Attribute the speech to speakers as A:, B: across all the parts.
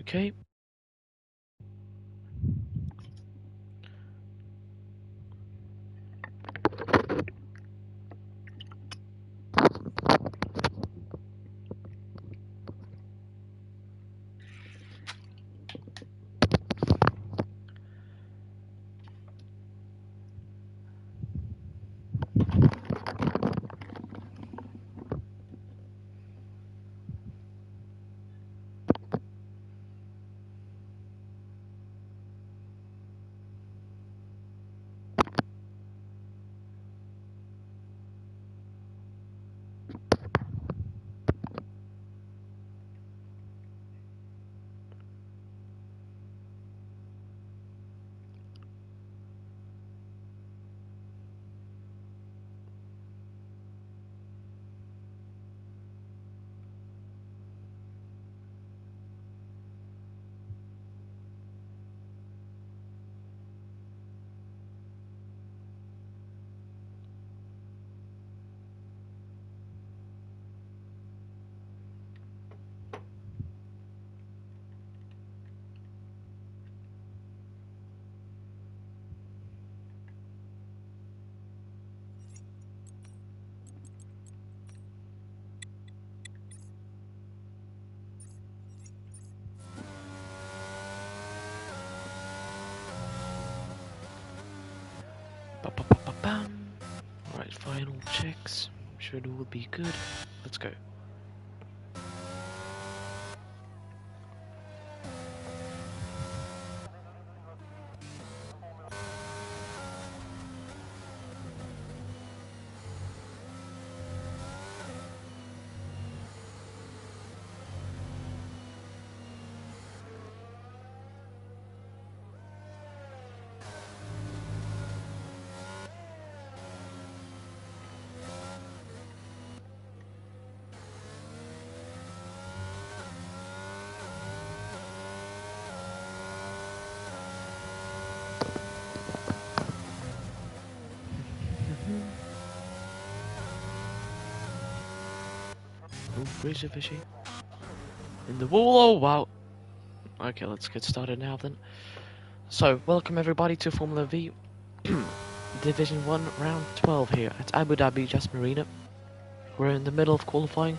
A: Okay. Ba-ba-ba-ba-bam. Alright, final checks. Should all be good. Let's go. Oh, razor fishy. In the wall, oh wow. Okay, let's get started now then. So, welcome everybody to Formula V Division 1 Round 12 here at Abu Dhabi Just Marina. We're in the middle of qualifying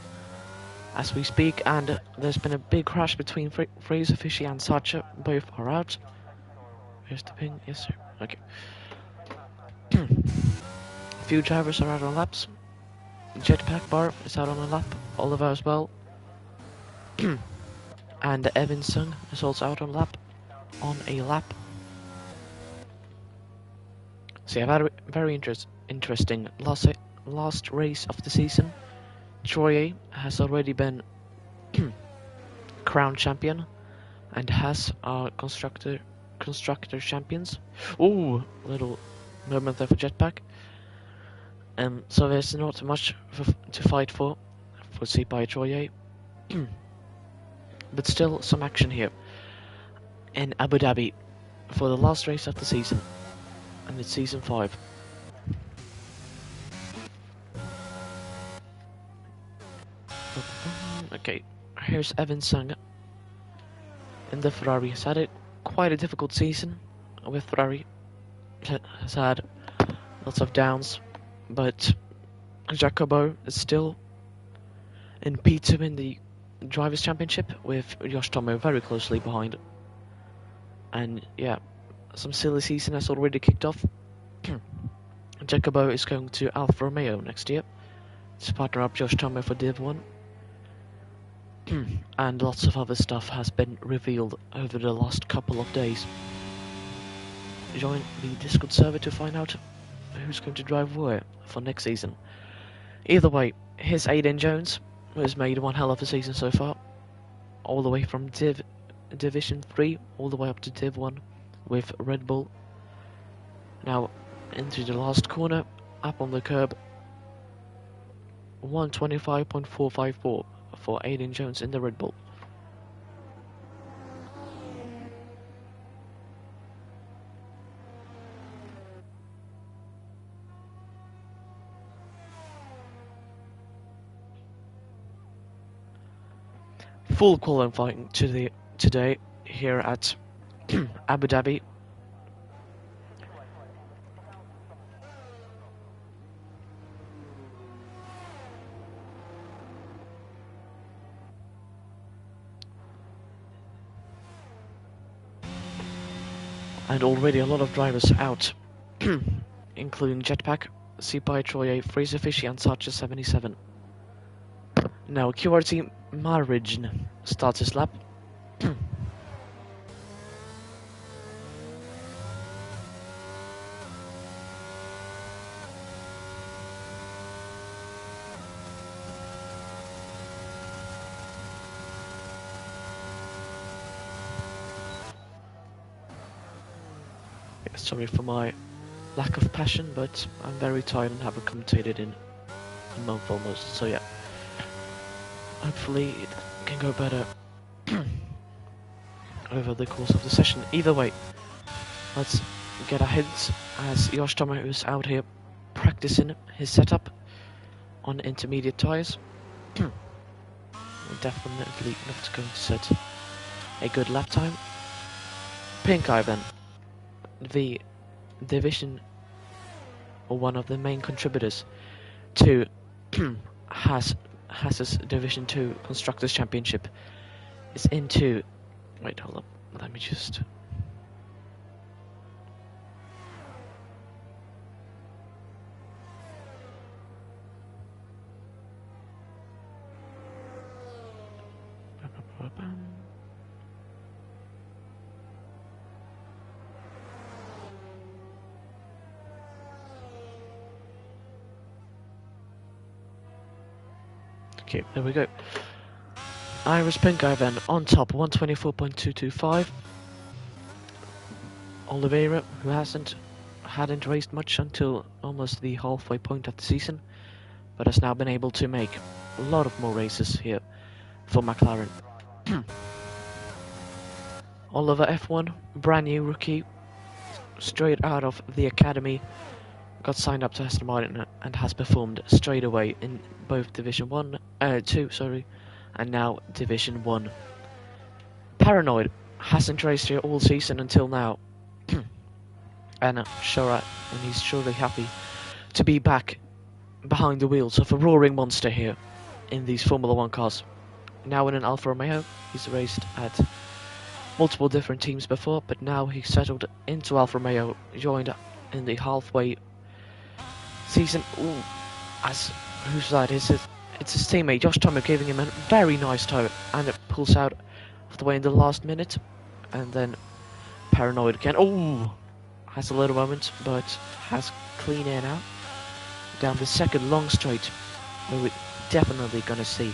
A: as we speak, and there's been a big crash between Fraser Fishy and Sacha. Both are out. Here's the pin, yes sir. Okay. A few drivers are out on laps. Jetpack Bar is out on a lap. Oliver as well. And Evan Sung is also out on a lap. So yeah, very interesting last race of the season. Troye has already been crowned champion and has constructor champions. Ooh, little moment there for Jetpack. So there's not much to fight for see by Troye. But still some action here in Abu Dhabi for the last race of the season, and it's season 5. Okay, here's Evan Sung in the Ferrari. Has had quite a difficult season with Ferrari. Has had lots of downs, but Jacobo is still in P2 in the Drivers' Championship with Josh Tomo very closely behind. And yeah, some silly season has already kicked off. Jacobo is going to Alfa Romeo next year to partner up Josh Tomo for Div 1. And lots of other stuff has been revealed over the last couple of days. Join the Discord server to find out who's going to drive where for next season. Either way, here's Aiden Jones, who has made one hell of a season so far. All the way from Division 3 all the way up to Div 1 with Red Bull. Now into the last corner, up on the curb. 125.454 for Aiden Jones in the Red Bull. Full qualifying to today here at Abu Dhabi. And already a lot of drivers out, including Jetpack, Sipai, Troye, Fraser Fishy and Sarcher 77. Now QRT Marijn starts his lap. Sorry for my lack of passion, but I'm very tired and haven't commentated in a month almost, so yeah. Hopefully it can go better over the course of the session. Either way, let's get ahead as Josh Thomas is out here practicing his setup on intermediate tyres. We're definitely not going to set a good lap time. Pink Eye then, the division, or one of the main contributors to Haas's Division 2 Constructors Championship, is into... Wait, hold up, let me just... Okay, there we go. Irish Pink Eye then on top, 124.225. Oliveira, who hadn't raced much until almost the halfway point of the season, but has now been able to make a lot of more races here for McLaren. Oliver F1, brand new rookie, straight out of the academy, got signed up to Aston Martin and has performed straight away in both Division 2, and now Division 1. Paranoid hasn't raced here all season until now, and he's surely happy to be back behind the wheels of a roaring monster here in these Formula 1 cars. Now in an Alfa Romeo, he's raced at multiple different teams before, but now he's settled into Alfa Romeo, joined in the halfway season. Ooh, as whose side is it? It's his teammate Josh Thomas giving him a very nice tow, and it pulls out of the way in the last minute, and then Paranoid again. Oh, has a little moment, but has clean air now down the second long straight, where we're definitely gonna see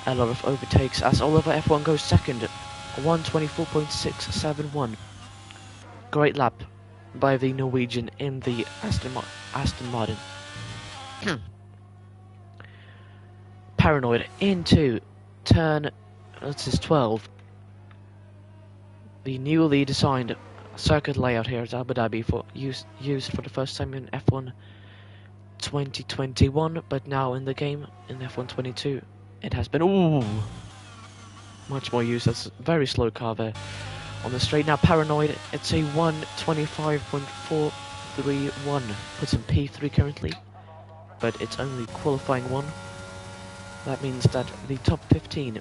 A: a lot of overtakes as Oliver F1 goes second, 124.671. Great lap by the Norwegian in the Aston Martin. Paranoid into turn, that's his 12. The newly designed circuit layout here at Abu Dhabi for used for the first time in F1 2021, but now in the game in F1 22 it has been much more used. That's a very slow car there on the straight. Now Paranoid, it's a 125.431, puts in P3 currently, but it's only qualifying 1. That means that the top 15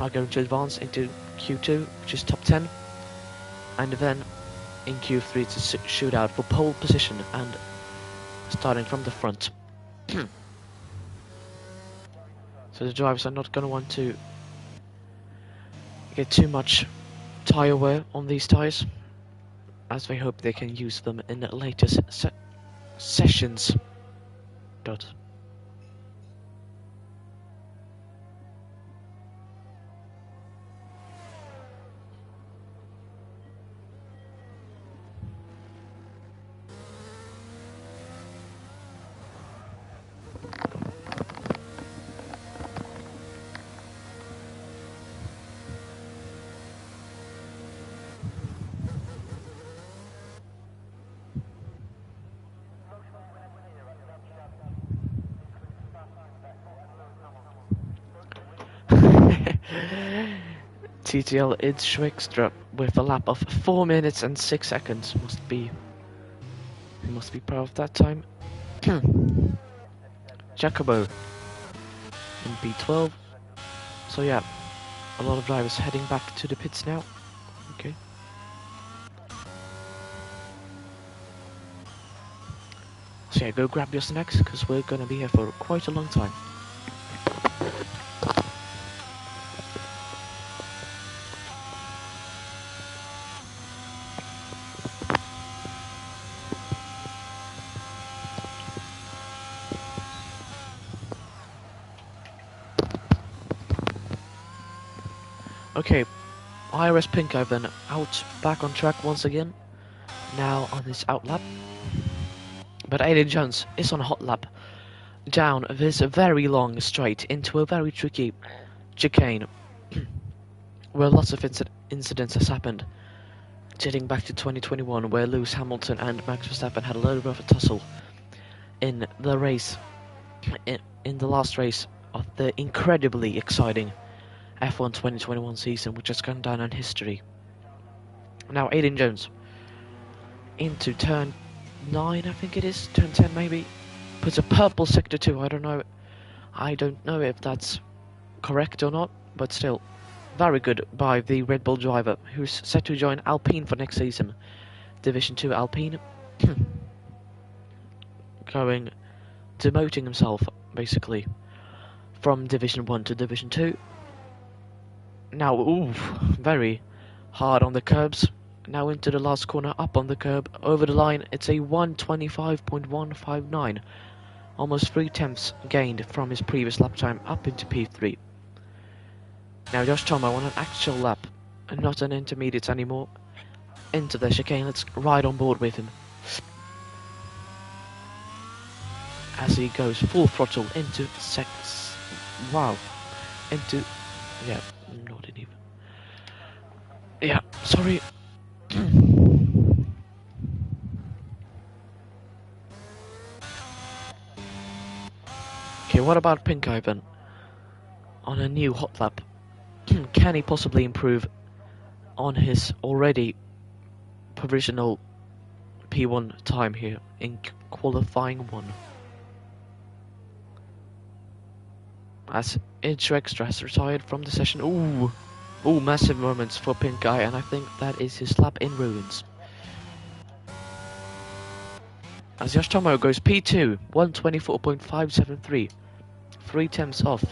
A: are going to advance into Q2, which is top 10, and then in Q3 it's a shootout for pole position and starting from the front. So the drivers are not going to want to get too much tyre wear on these tyres, as they hope they can use them in the latest sessions. TTL is Schwekstra with a lap of 4 minutes and 6 seconds. He must be proud of that time. Jacobo in P12. So yeah, a lot of drivers heading back to the pits now. Okay. So yeah, go grab your snacks because we're gonna be here for quite a long time. Okay, IRS Pinko then out back on track once again, now on his out lap. But Aiden Jones is on a hot lap, down this very long straight into a very tricky chicane, where lots of incidents has happened, dating back to 2021, where Lewis Hamilton and Max Verstappen had a little bit of a tussle in the race, in the last race of the incredibly exciting F1 2021 season, which has gone down in history. Now Aiden Jones into turn 9, I think it is, turn 10 maybe, puts a purple sector 2. I don't know if that's correct or not, but still very good by the Red Bull driver, who's set to join Alpine for next season. Division 2 Alpine. Demoting himself basically from Division 1 to Division 2. Now, very hard on the curbs. Now into the last corner, up on the curb, over the line. It's a 1:25.159. Almost 3/10 gained from his previous lap time up into P3. Now Josh Tomo on an actual lap, and not an intermediate anymore. Into the chicane, let's ride on board with him. As he goes full throttle into yeah, not even. Yeah, sorry. Okay, what about Pinko then? On a new hot lap. Can he possibly improve on his already provisional P1 time here in qualifying 1? As Edge Extra has retired from the session. Ooh, massive moments for Pink Guy, and I think that is his lap in ruins. As Josh Tomo goes P2, 1:24.573, 3/10 off.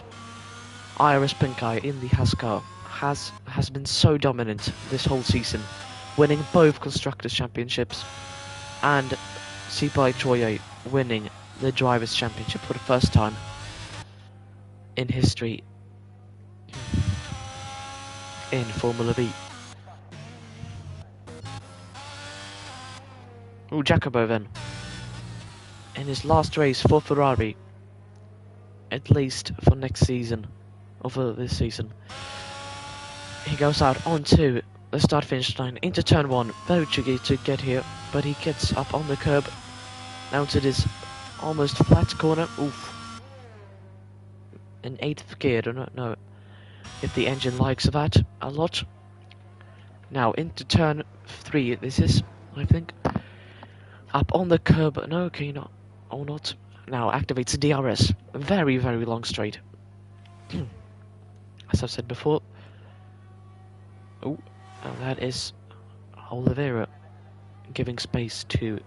A: IRS Pink Guy in the Haas car has been so dominant this whole season, winning both Constructors' Championships and Sipai Troye winning the Drivers' Championship for the first time in history in Formula B. Jacobo then, in his last race for Ferrari, at least for next season, or for this season, he goes out onto the start-finish line into turn 1, very tricky to get here, but he gets up on the curb, now to this almost flat corner. In 8th gear, I don't know if the engine likes that a lot. Now into turn 3, this is, I think, up on the curb. No, okay, not, or not. Now activates DRS, very, very long straight. As I've said before. And that is Oliveira giving space to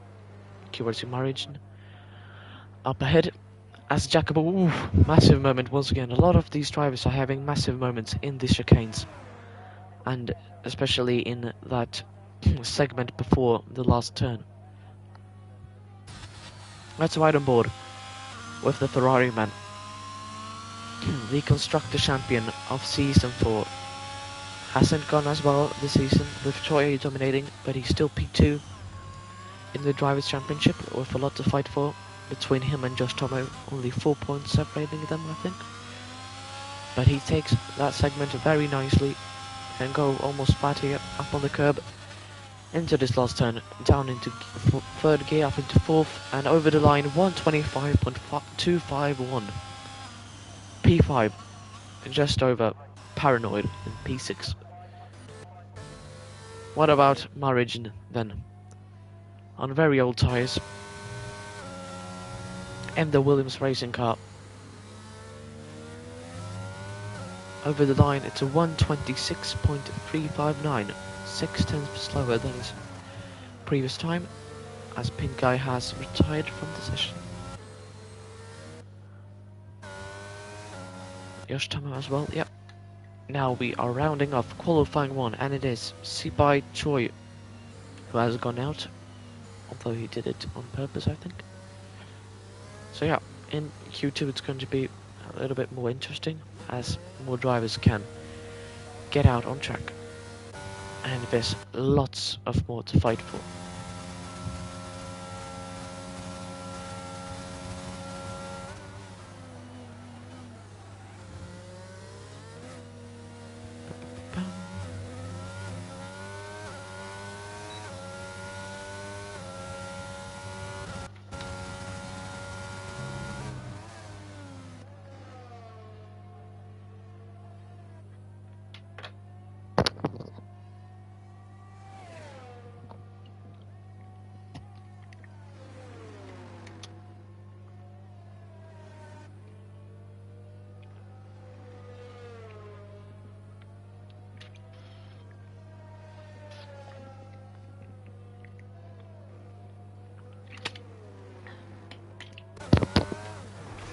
A: Kyoto Marigin. Up ahead, as Jacobo, massive moment once again. A lot of these drivers are having massive moments in these chicanes, and especially in that segment before the last turn. Let's ride on board with the Ferrari man, the constructor champion of Season 4. Hasn't gone as well this season, with Troy dominating, but he's still P2 in the Drivers' Championship, with a lot to fight for between him and Josh Tomo. Only 4 points separating them, I think. But he takes that segment very nicely and go almost flat here, up on the curb, into this last turn, down into 3rd gear, up into 4th, and over the line, 1:25.251. P5, just over Paranoid in P6. What about marriage then? On very old tyres. And the Williams racing car. Over the line, it's a 1:26.359, 6/10 slower than his previous time, as Pink Guy has retired from the session. Yoshitama as well, yep. Now we are rounding off qualifying 1, and it is Sibai Choi who has gone out, although he did it on purpose, I think. So yeah, in Q2 it's going to be a little bit more interesting, as more drivers can get out on track, and there's lots of more to fight for.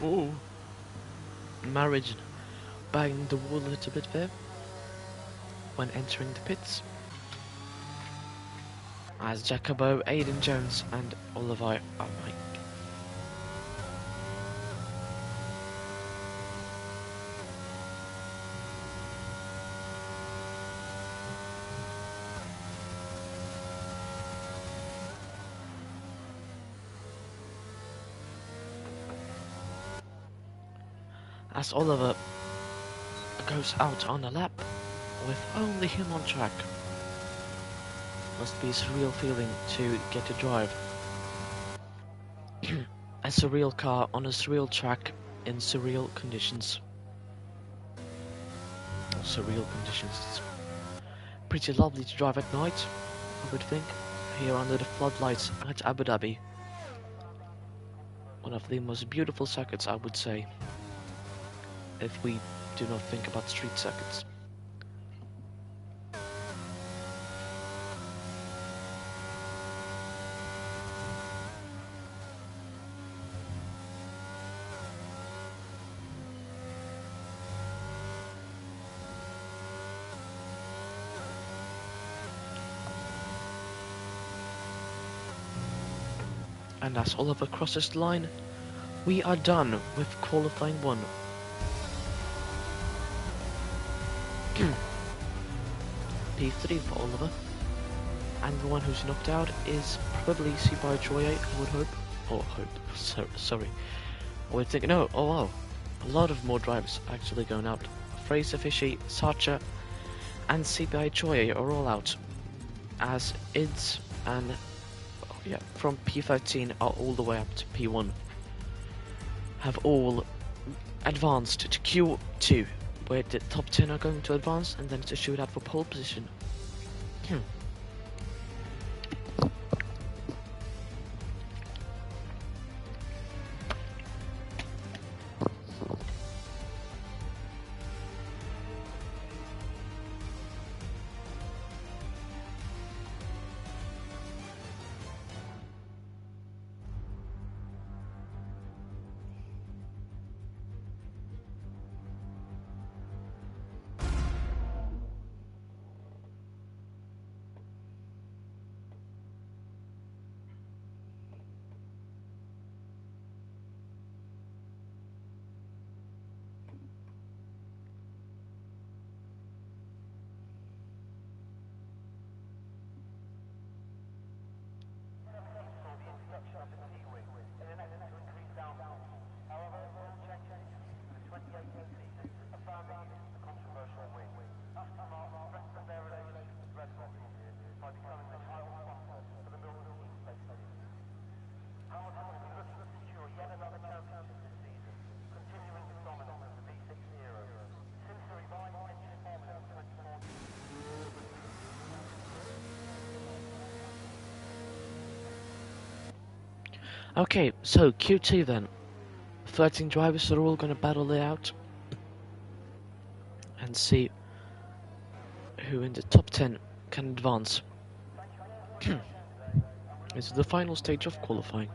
A: Ooh. Marriage banging the wall a little bit there when entering the pits, as Jacobo, Aidan Jones and Oliver are Mike. As Oliver goes out on a lap with only him on track. Must be a surreal feeling to get to drive a surreal car on a surreal track in surreal conditions. Surreal conditions. It's pretty lovely to drive at night, I would think, here under the floodlights at Abu Dhabi. One of the most beautiful circuits, I would say, if we do not think about street circuits. And as Oliver crosses the line, we are done with qualifying 1. P3 for Oliver, and the one who's knocked out is probably Sibai Choi, I would hope. Sorry. I would think, no, oh wow, a lot of more drivers actually going out. Fraser Fishy, Sacha, and Sibai Choi are all out, as IDS and from P13 are all the way up to P1 have all advanced to Q2, where the top 10 are going to advance, and then it's a shootout for pole position. Okay, so Q2 then. 13 drivers are all going to battle it out and see who in the top 10 can advance. This is the final stage of qualifying.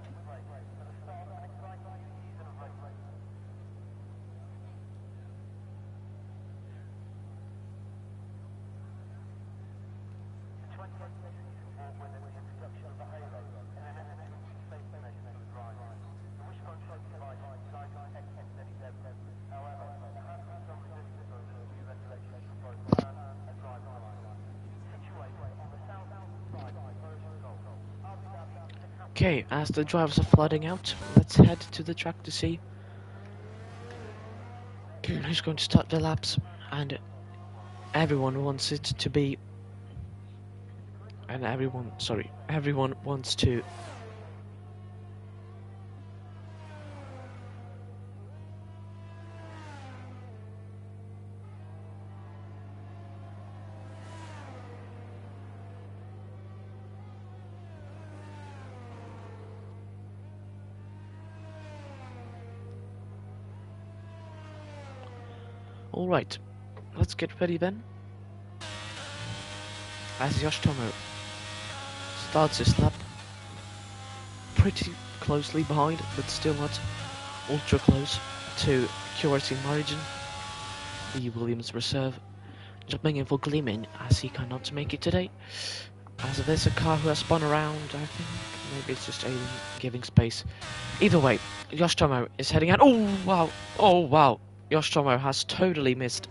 A: Okay, as the drivers are flooding out, let's head to the track to see who's going to start the laps. And everyone wants it to be... And everyone wants to... Alright, let's get ready then. As Yoshitomo starts his lap, pretty closely behind, but still not ultra close to QRT margin. The Williams reserve jumping in for Gleeman as he cannot make it today. As there's a car who has spun around, I think. Maybe it's just Aiden giving space. Either way, Yoshitomo is heading out. Oh wow! Oh wow! Yoshitomo has totally missed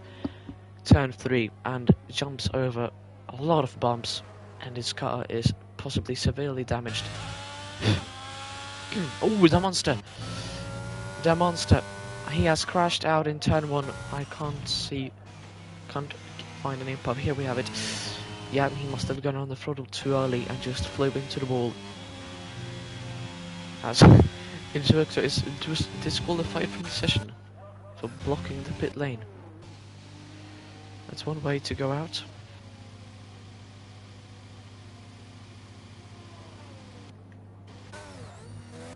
A: turn 3 and jumps over a lot of bumps, and his car is possibly severely damaged. Oh, the monster! The monster! He has crashed out in turn 1. I can't find an info. Here we have it. Yeah, he must have gone on the throttle too early and just flew into the wall. As Instructor is disqualified from the session for blocking the pit lane. That's one way to go out.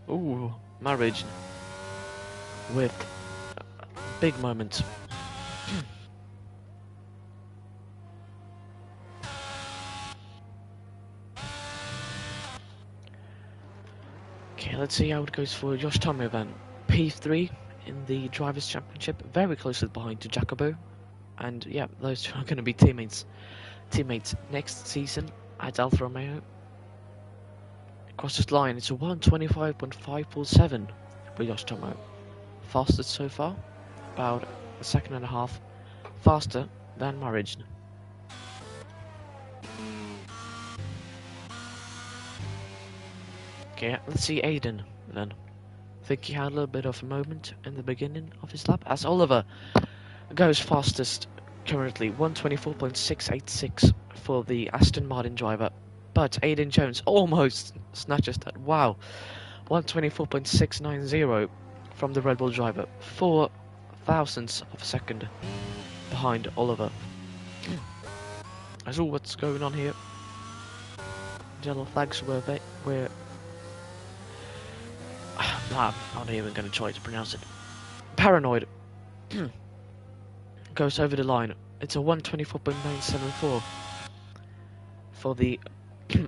A: Ooh, marriage with a big moment. Okay, let's see how it goes for Yoshitomo then. P3 in the Drivers' Championship, very closely behind to Jacobo. And yeah, those two are going to be teammates next season at Alfa Romeo. Across this line, it's a 1:25.547 for Yoshitomo. Fastest so far, about a second and a half faster than Marriage. Okay, let's see Aiden then. I think he had a little bit of a moment in the beginning of his lap, as Oliver goes fastest currently, 1:24.686 for the Aston Martin driver. But Aiden Jones almost snatches that. Wow, 1:24.690 from the Red Bull driver, 4 thousandths of a second behind Oliver. That's all what's going on here. Yellow flags were I'm not even going to try to pronounce it. Paranoid goes over the line. It's a 1:24.974 for the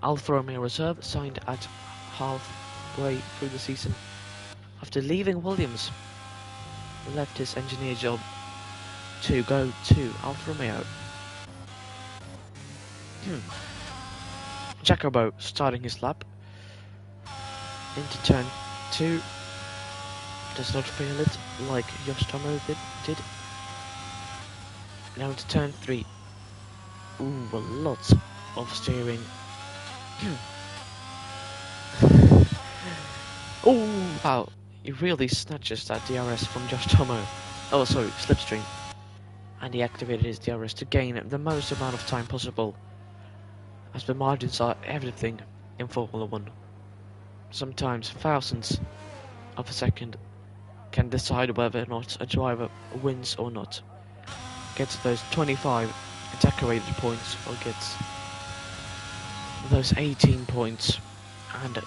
A: Alfa Romeo reserve, signed at halfway through the season. After leaving Williams, he left his engineer job to go to Alfa Romeo. Jacobo starting his lap into turn 2. Does not feel it like Yoshitomo did. Now into turn 3. Ooh, a lot of steering. Oh wow, he really snatches that DRS from Yoshitomo. Oh sorry, slipstream. And he activated his DRS to gain the most amount of time possible, as the margins are everything in Formula 1. Sometimes thousandths of a second can decide whether or not a driver wins or not. Gets those 25 decorated points or gets those 18 points. And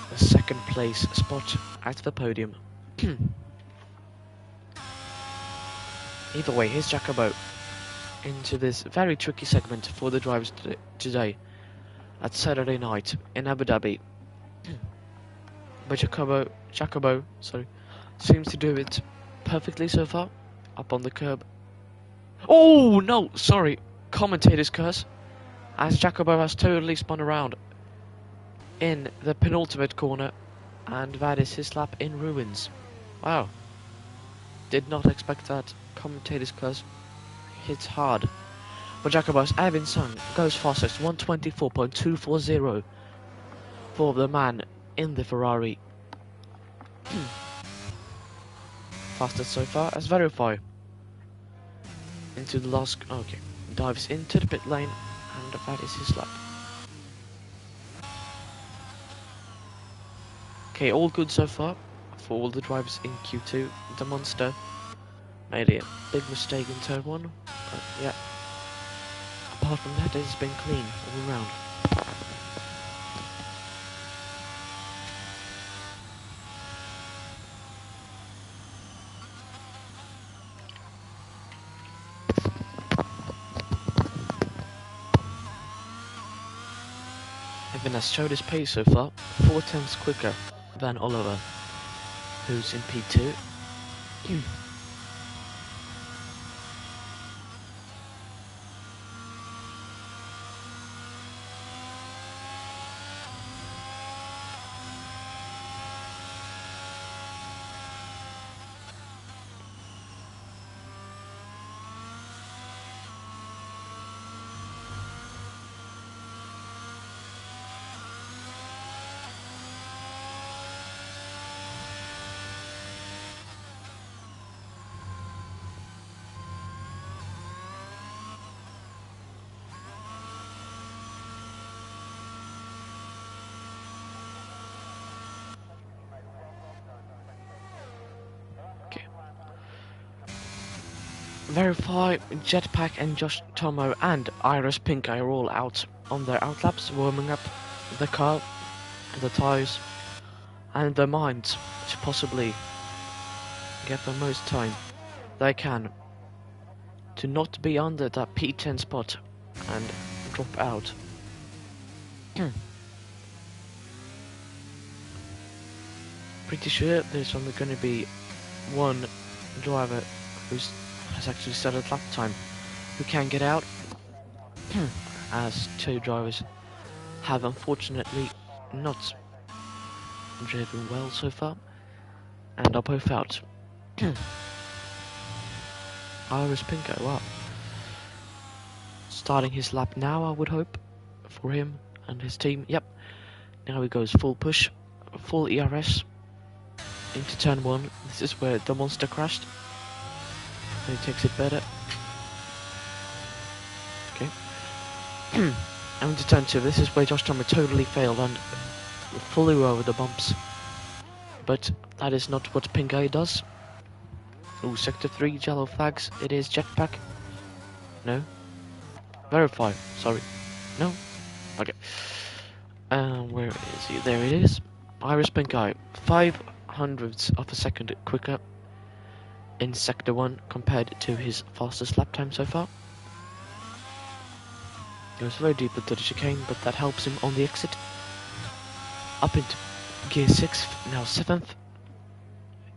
A: the second place spot at the podium. Either way, here's Jacobo into this very tricky segment for the drivers today at Saturday night in Abu Dhabi. But Jacobo, seems to do it perfectly so far. Up on the curb. Oh no, sorry, commentator's curse. As Jacobo has totally spun around in the penultimate corner, and that is his lap in ruins. Wow, did not expect that. Commentator's curse hits hard. For Jacobo's Evan Sung goes fastest, 124.240 for the man in the Ferrari. Fastest so far as Verify. Into the last, okay, dives into the pit lane, and that is his lap. Okay, all good so far for all the drivers in Q2. The Monster made a big mistake in turn 1, but yeah, apart from that, it's been clean all around. Evan has showed his pace so far, 4/10 quicker than Oliver, who's in P2. Verify, Jetpack and Josh Tomo and Iris Pink are all out on their outlaps, warming up the car, the tyres, and their minds to possibly get the most time they can to not be under that P10 spot and drop out. Pretty sure there's only going to be one driver who's has actually started lap time who can get out, as 2 drivers have unfortunately not driven well so far and are both out. Iris Pinko, wow. Starting his lap now, I would hope, for him and his team. Yep, now he goes full push, full ERS into turn 1. This is where the Monster crashed. He takes it better. Okay. And into turn 2, this is where Josh Thomas totally failed and flew over the bumps. But that is not what Pink Eye does. Oh, sector 3, yellow flags. It is Jetpack. No. Verify. Sorry. No. Okay. Where is he? There it is. Iris Pink Eye. 0.05 of a second quicker in sector 1 compared to his fastest lap time so far. He was very deep into the chicane, but that helps him on the exit. Up into gear 6, now 7th.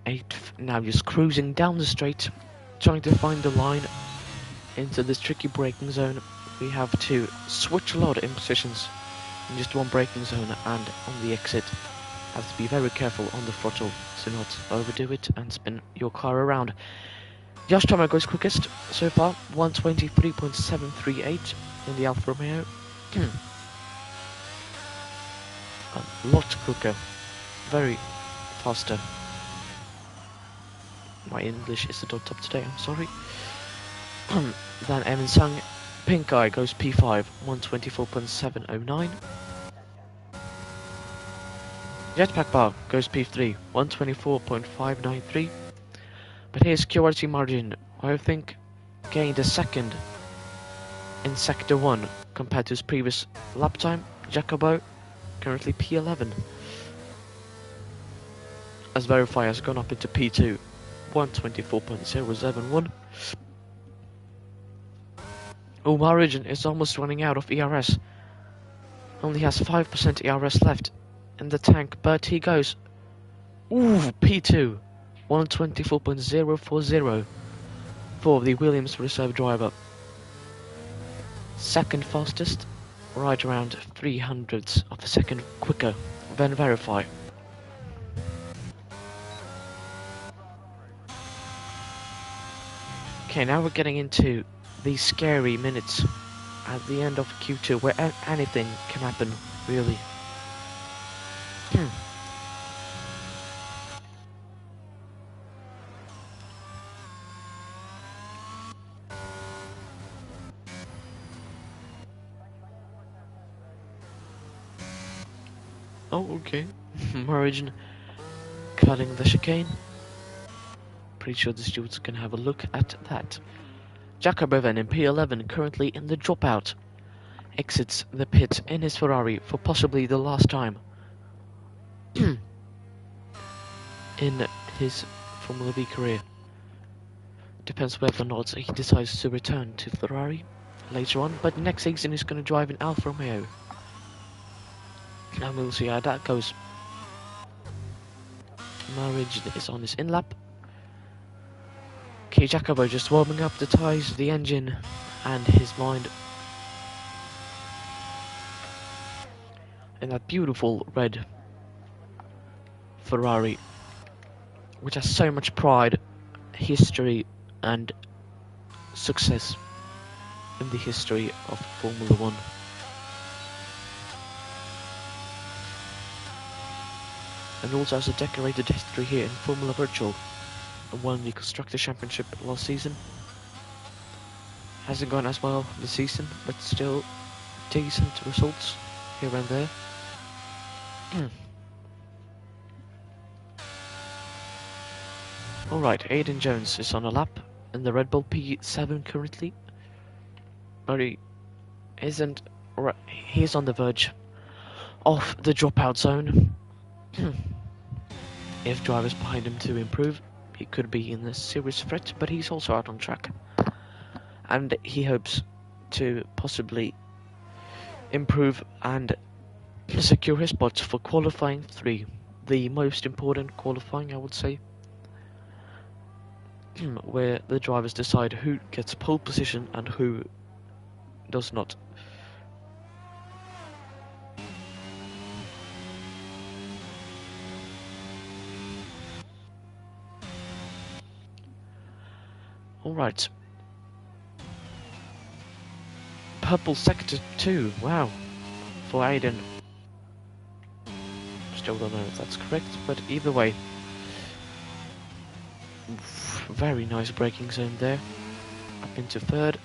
A: 8th, now just cruising down the straight, trying to find the line into this tricky braking zone. We have to switch a lot in positions in just one braking zone, and on the exit have to be very careful on the throttle to not overdo it and spin your car around. Josh Tomo goes quickest so far, 123.738 in the Alfa Romeo. A lot quicker, very faster. My English is a dot up today, I'm sorry. Then Evan Sung, Pink Eye goes P5, 124.709. Jetpack Bar goes P3, 124.593. But here's QRT Margin, who I think gained a second in Sector 1 compared to his previous lap time. Jacobo, currently P11. as Verify has gone up into P2, 124.071. Origin is almost running out of ERS. Only has 5% ERS left in the tank, but he goes. Ooh, P2, 124.040 for the Williams reserve driver. Second fastest, right around 300ths of a second quicker than Verify. Okay, now we're getting into these scary minutes at the end of Q2 where anything can happen, really. Oh, okay. Origin cutting the chicane. Pretty sure the stewards can have a look at that. Jacobo then in P11, currently in the dropout, exits the pit in his Ferrari for possibly the last time in his Formula V career. Depends whether or not he decides to return to Ferrari later on, but next season he's going to drive an Alfa Romeo. And we'll see how that goes. Marriage is on his in-lap. Okay, Jacobo just warming up the tyres, the engine, and his mind. In that beautiful red Ferrari, which has so much pride, history, and success in the history of Formula 1. And also has a decorated history here in Formula Virtual. Won the Constructors' Championship last season. Hasn't gone as well this season, but still decent results here and there. Alright, Aiden Jones is on a lap in the Red Bull P7 currently. But he isn't. He's on the verge of the dropout zone. If drivers behind him to improve, he could be in a serious threat, but he's also out on track. And he hopes to possibly improve and secure his spot for qualifying 3. The most important qualifying, I would say. Where the drivers decide who gets pole position and who does not. Alright. Purple sector 2, wow. For Aiden. Still don't know if that's correct, but either way. Very nice braking zone there. Up into 3rd.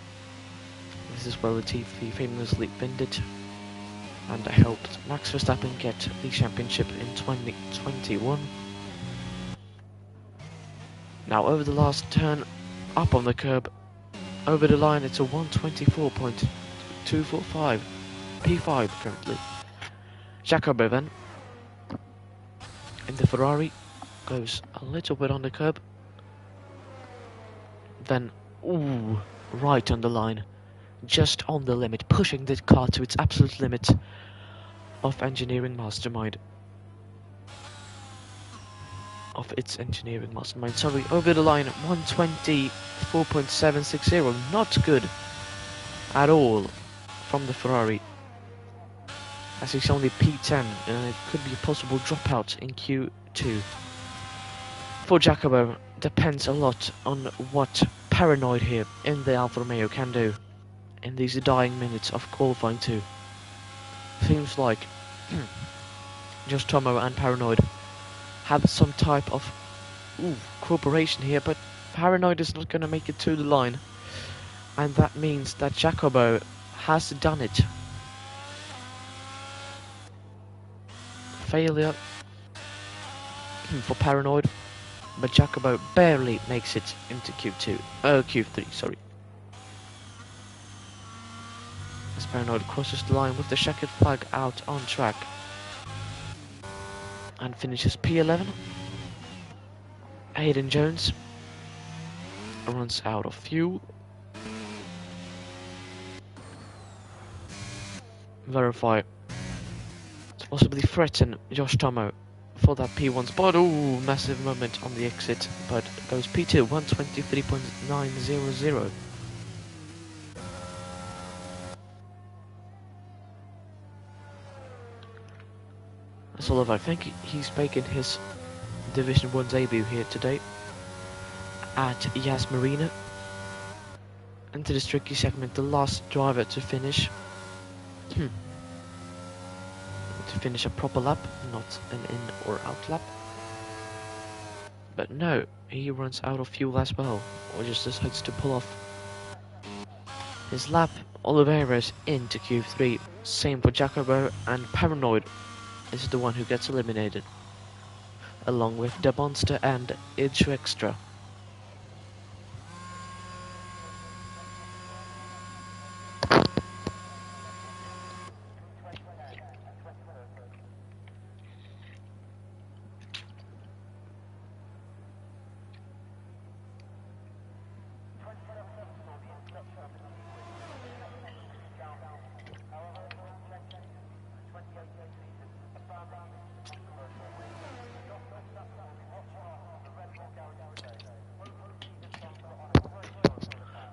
A: This is where Latifi famously bended and helped Max Verstappen get the championship in 2021. Now over the last turn, up on the curb, over the line, it's a 124.245 P5 currently. Jacobo then in the Ferrari goes a little bit on the curb, then ooh, right on the line, just on the limit, pushing the car to its absolute limit of engineering mastermind. Sorry, over the line, 124.760, not good at all from the Ferrari, as he's only P10, and it could be a possible dropout in Q2. For Jacobo, depends a lot on what Paranoid here in the Alfa Romeo can do in these dying minutes of qualifying 2. Seems like just Tomo and Paranoid have some type of cooperation here, but Paranoid is not going to make it to the line, and that means that Jacobo has done it. Failure for Paranoid, but Jacobo barely makes it into Q3, sorry. As Paranoid crosses the line with the checkered flag out on track and finishes P11. Hayden Jones runs out of fuel. Verify to possibly threaten Josh Tomo for that P1 spot. Ooh, massive moment on the exit, but goes P2 123.900. That's all of I think he's making his Division 1 debut here today at Yas Marina. Into this tricky segment, the last driver to finish. To finish a proper lap, not an in or out lap. But no, he runs out of fuel as well, or just decides to pull off his lap. Oliveira's into Q3, same for Jacobo, and Paranoid is the one who gets eliminated, along with the Monster and Itch Extra.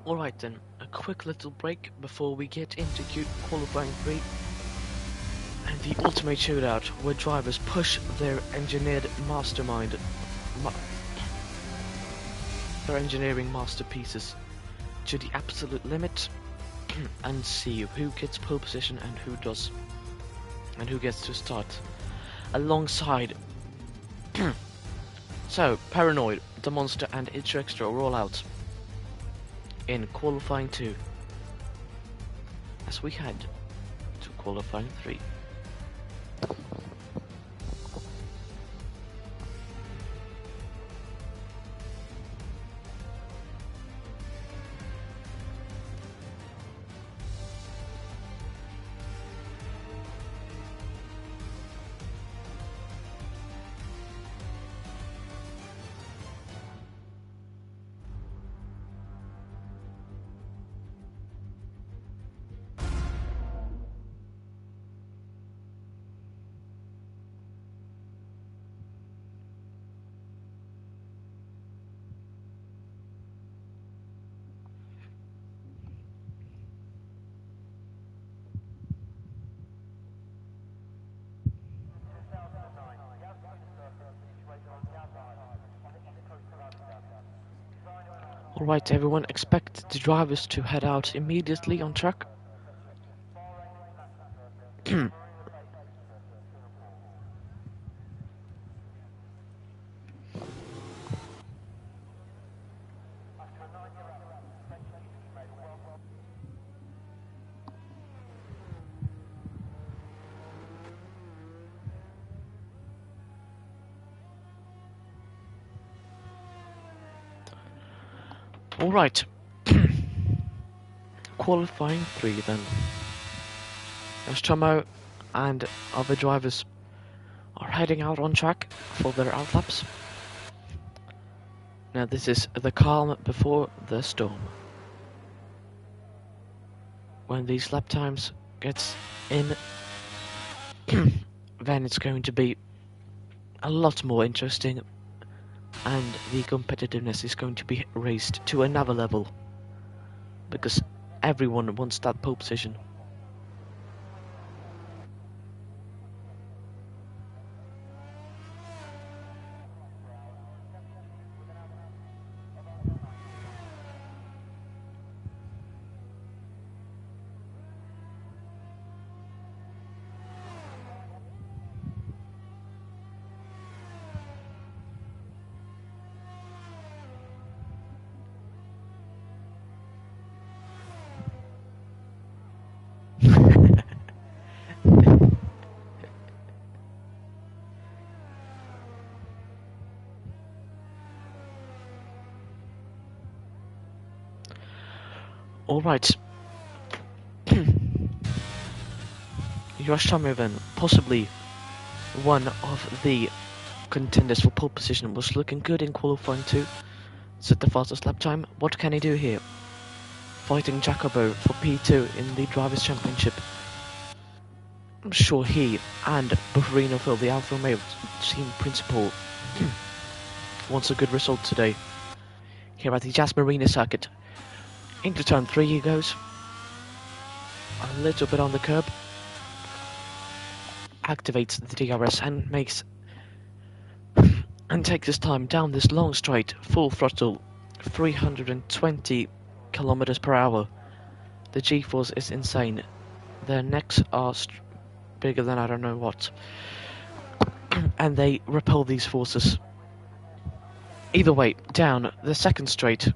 A: Alright then, a quick little break before we get into qualifying 3 and the ultimate shootout where drivers push their engineered mastermind, their engineering masterpieces to the absolute limit and see who gets pole position and who does, and who gets to start alongside. So, Paranoid, the Monster and Itch Extra are all out in qualifying 2 as we head to qualifying 3. Alright everyone, expect the drivers to head out immediately on track. Alright, qualifying 3 then. As Tomo and other drivers are heading out on track for their outlaps. Now this is the calm before the storm. When these lap times gets in, then it's going to be a lot more interesting, and the competitiveness is going to be raised to another level, because everyone wants that pole position. Alright. Josh Tomo then, possibly one of the contenders for pole position was looking good in qualifying 2. Set the fastest lap time. What can he do here? Fighting Jacobo for P2 in the Drivers' Championship. I'm sure he and Bufferino Phil, the Alfa Romeo team principal, wants a good result today. Here at the Jazz Marina circuit. Into turn 3 he goes. A little bit on the curb. Activates the DRS and takes his time down this long straight, full throttle, 320 kilometers per hour. The G-force is insane. Their necks are bigger than I don't know what. And they repel these forces. Either way, down the second straight,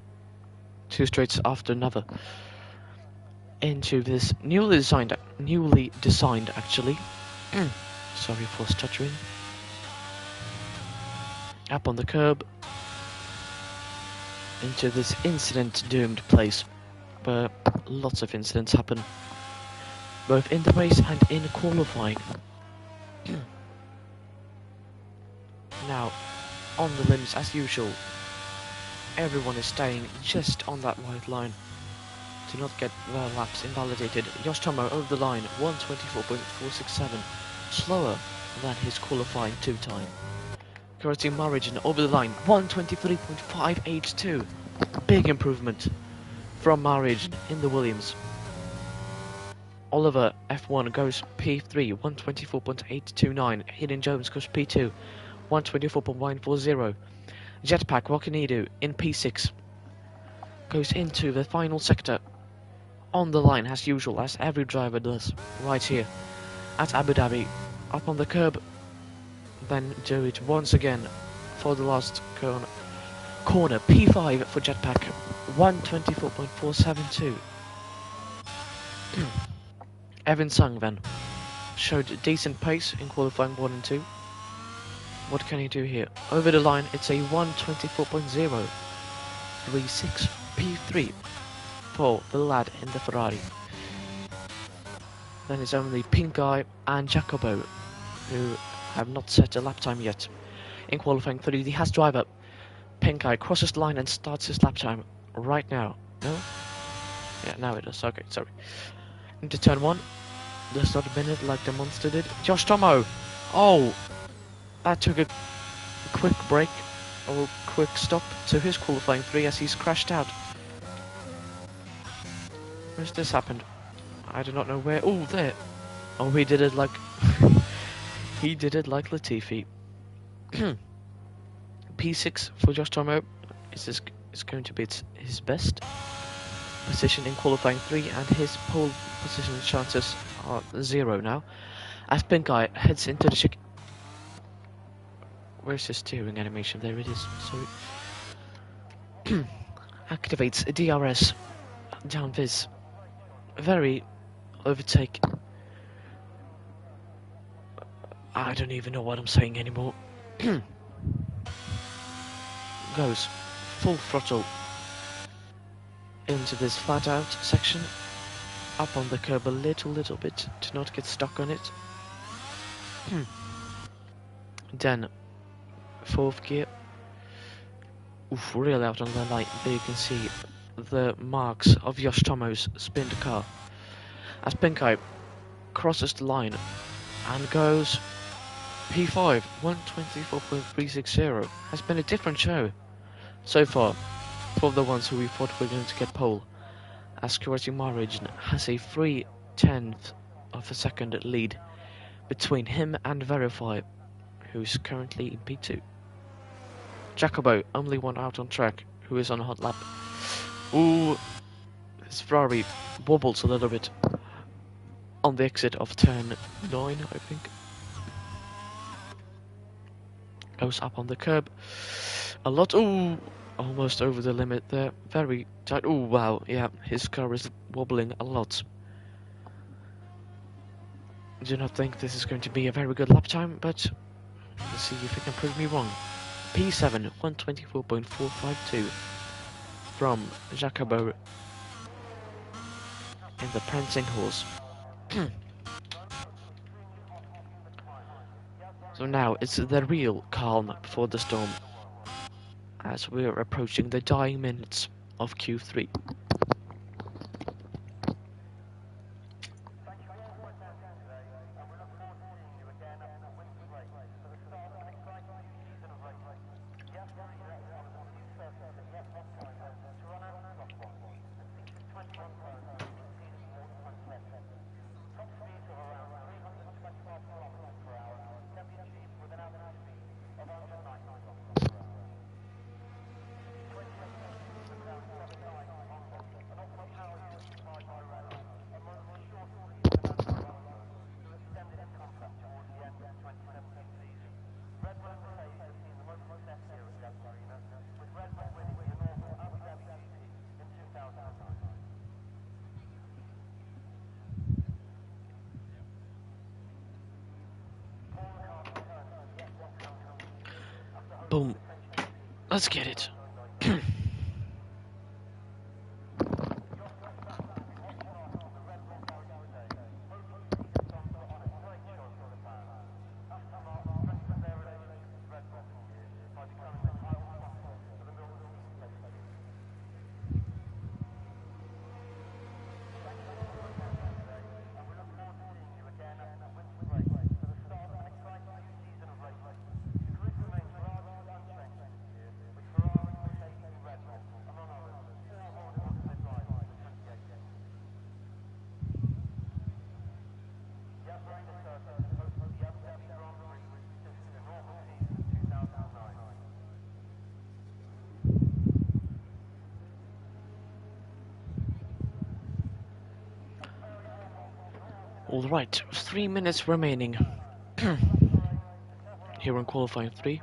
A: 2 straights after another, into this newly designed actually. Sorry for stuttering. Up on the curb, into this incident-doomed place, where lots of incidents happen, both in the race and in qualifying. Now, on the limbs as usual, everyone is staying just on that white line to not get their laps invalidated. Josh Tomo over the line, 1:24.467, slower than his qualifying 2 time. Kurati Marigin over the line, 1:23.582, big improvement from Marigin in the Williams. Oliver F1 goes P3, 1:24.829. Hayden Jones goes P2, 1:24.140. Jetpack, what can he do? In P6. Goes into the final sector. On the line as usual, as every driver does. Right here at Abu Dhabi. Up on the curb. Then do it once again for the last corner. P5 for Jetpack, 1:24.472. Evan Sung then showed decent pace in qualifying 1 and 2. What can he do here? Over the line, it's a 1:24.036 P3 for the lad in the Ferrari. Then it's only Pink Eye and Jacobo who have not set a lap time yet. In qualifying 3, the Haas driver, Pink Eye, crosses the line and starts his lap time right now. No? Yeah, now it is. Okay, sorry. Into turn 1. Does not a minute like the monster did. Josh Tomo! Oh! That took a quick break, or quick stop to his qualifying 3 as he's crashed out. Where's this happened? I do not know where. Oh, there! Oh, he did it like... he did it like Latifi. P6 for Josh Tomo is going to be his best position in qualifying 3, and his pole position chances are 0 now. As Pink Eye heads into the where's his steering animation? There it is. Sorry. Activates a DRS down this very overtake. I don't even know what I'm saying anymore. Goes full throttle into this flat out section, up on the curb a little bit to not get stuck on it. Then 4th gear. Oof, really out on the light. There you can see the marks of Josh Tomo's spinned car as Pink Eye crosses the line and goes P5, 1:24.360. Has been a different show so far for the ones who we thought were going to get pole, as Kurati Marigin has a 3/10 of a second lead between him and Verify, who's currently in P2. Jacobo, only one out on track, who is on a hot lap. Ooh, his Ferrari wobbles a little bit on the exit of turn 9, I think. Goes up on the curb a lot. Ooh, almost over the limit there. Very tight. Ooh, wow, yeah, his car is wobbling a lot. Do not think this is going to be a very good lap time, but let's see if it can prove me wrong. P7, 1:24.452 from Jacobo in the prancing horse. So now it's the real calm before the storm, as we're approaching the dying minutes of Q3. Boom. Let's get it. Alright, 3 minutes remaining. Here in qualifying 3.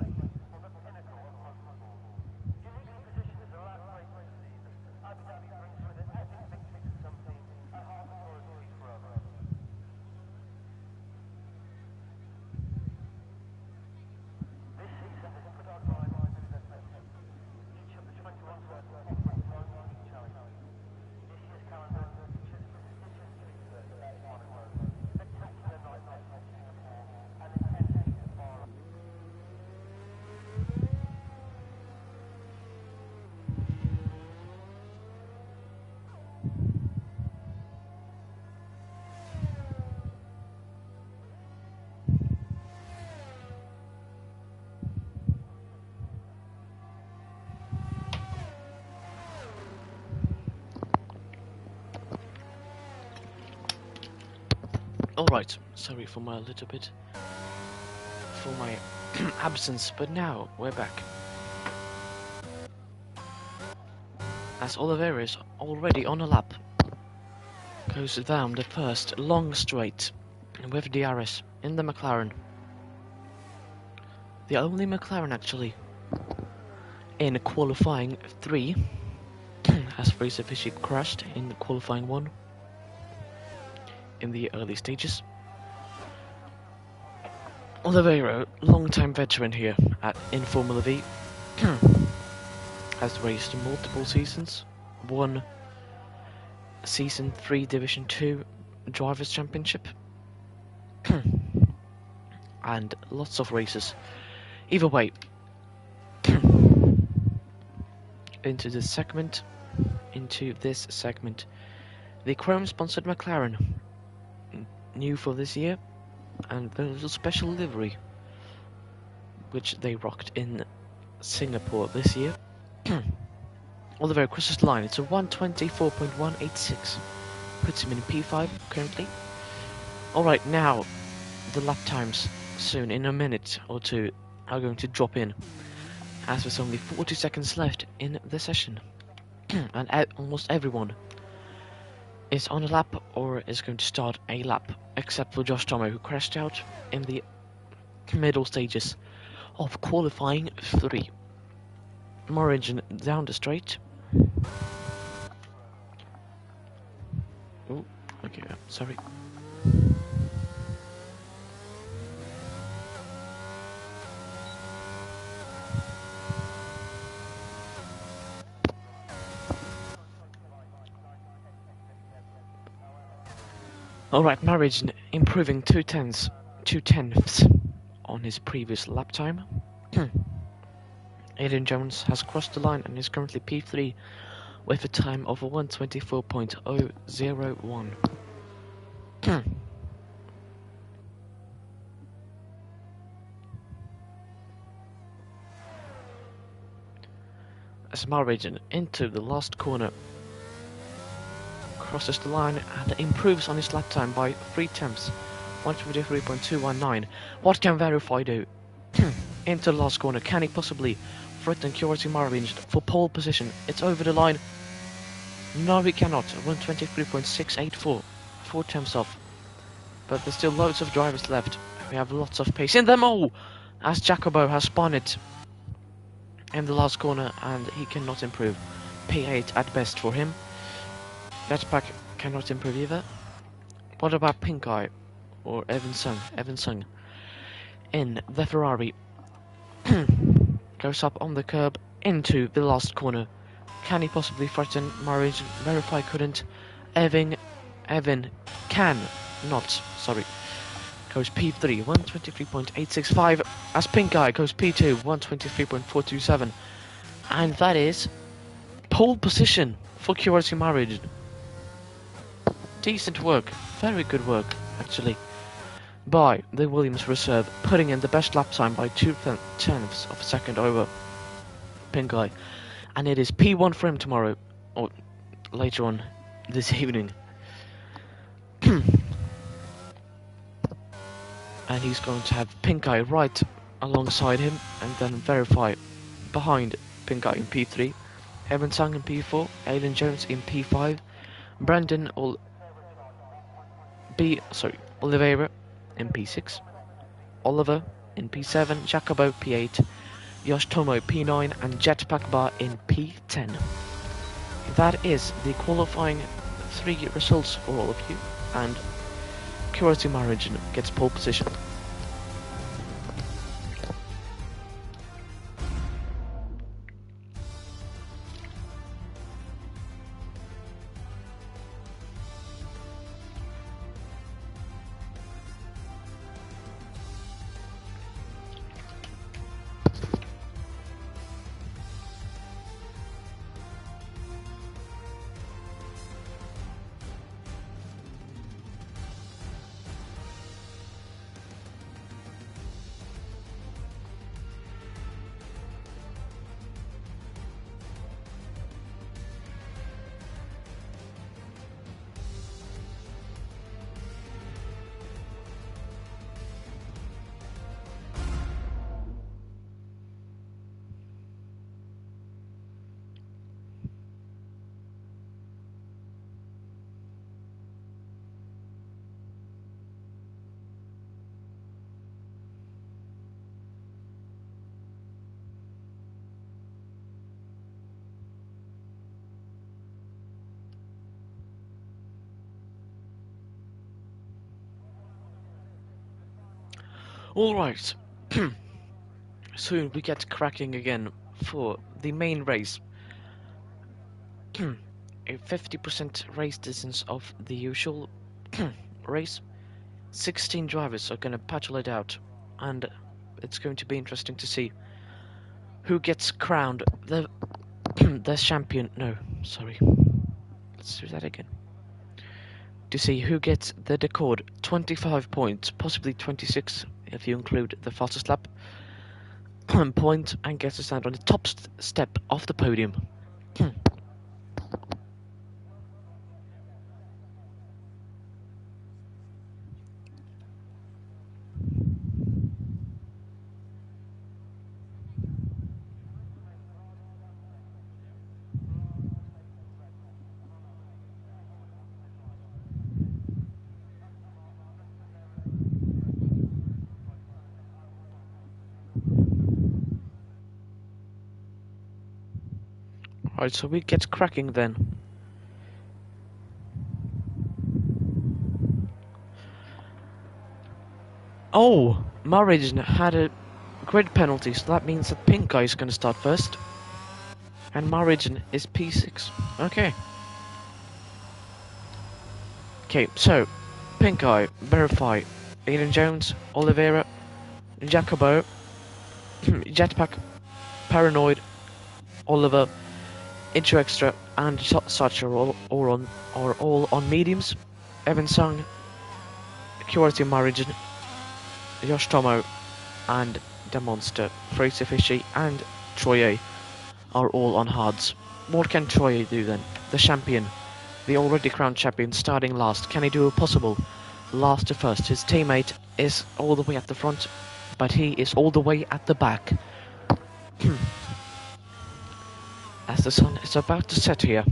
A: Alright, sorry for my little bit, for my absence, but now we're back. As Oliveira is already on a lap, goes down the first long straight with DRS in the McLaren. The only McLaren actually in qualifying 3, as Fraser Fisher crashed in qualifying 1 in the early stages. Oliveira, long-time veteran here in Formula V, has raced multiple seasons, won Season 3 Division 2 Drivers' Championship, and lots of races. Either way, into this segment, the Chrome-sponsored McLaren, new for this year, and the little special livery, which they rocked in Singapore this year. Oliveira crosses the line. It's a 1:24.186. Puts him in P5 currently. Alright, now the lap times soon, in a minute or two, are going to drop in, as there's only 40 seconds left in the session. And almost everyone is on a lap or is going to start a lap, except for Josh Tomo, who crashed out in the middle stages of qualifying 3. Morrigan down the straight. Oh, okay, sorry. Alright, Morrigan improving 2 tenths on his previous lap time. Aiden Jones has crossed the line and is currently P3 with a time of 1:24.001. As Marvin into the last corner, crosses the line and improves on his lap time by 3/10, 1:23.219. What can Verify do? Into the last corner, can he possibly threaten Curity Marvin for pole position? It's over the line. No, he cannot. 1:23.684, 4/10 off. But there's still loads of drivers left. We have lots of pace in them all, as Jacobo has spun it in the last corner and he cannot improve. P8 at best for him. Jetpack cannot improve either. What about Pink Eye or Evan Sung? Evan Sung in the Ferrari goes up on the curb into the last corner. Can he possibly threaten Marriage? Verify couldn't. Evan can not. Sorry. Goes P3, 1:23.865, as Pink Eye goes P2, 1:23.427. And that is pole position for Curity Marriage. Decent work, very good work, actually, by the Williams reserve, putting in the best lap time by 2/10 of a second over Pink Eye. And it is P1 for him tomorrow, or later on this evening. And he's going to have Pink Eye right alongside him, and then Verify behind Pink Eye in P3, Evan Sung in P4, Aiden Jones in P5, Brandon Oliveira in P6, Oliver in P7, Jacobo P8, Yosh Tomo P9, and Jetpack Bar in P10. That is the qualifying 3 results for all of you, and Curity Marriage gets pole position. Alright, soon we get cracking again for the main race. A 50% race distance of the usual race. 16 drivers are gonna patrol it out, and it's going to be interesting to see who gets crowned the champion. No, sorry. Let's do that again. To see who gets the record 25 points, possibly 26 if you include the fastest lap point, and gets to stand on the top step of the podium. Right, so we get cracking then. Oh, Marriage had a grid penalty, so that means that Pink Guy is going to start first. And Marriage is P6. Okay. Okay, so Pink Eye, Verify, Aiden Jones, Oliveira, Jacobo, Jetpack, Paranoid, Oliver, Intro Extra, and such are all on mediums. Evan Sung, Curity Marigin, Yosh Tomo, and the Monster, Fraser Fishy, and Troye are all on hards. What can Troye do then? The champion, the already crowned champion, starting last. Can he do a possible last to first? His teammate is all the way at the front, but he is all the way at the back. As the sun is about to set here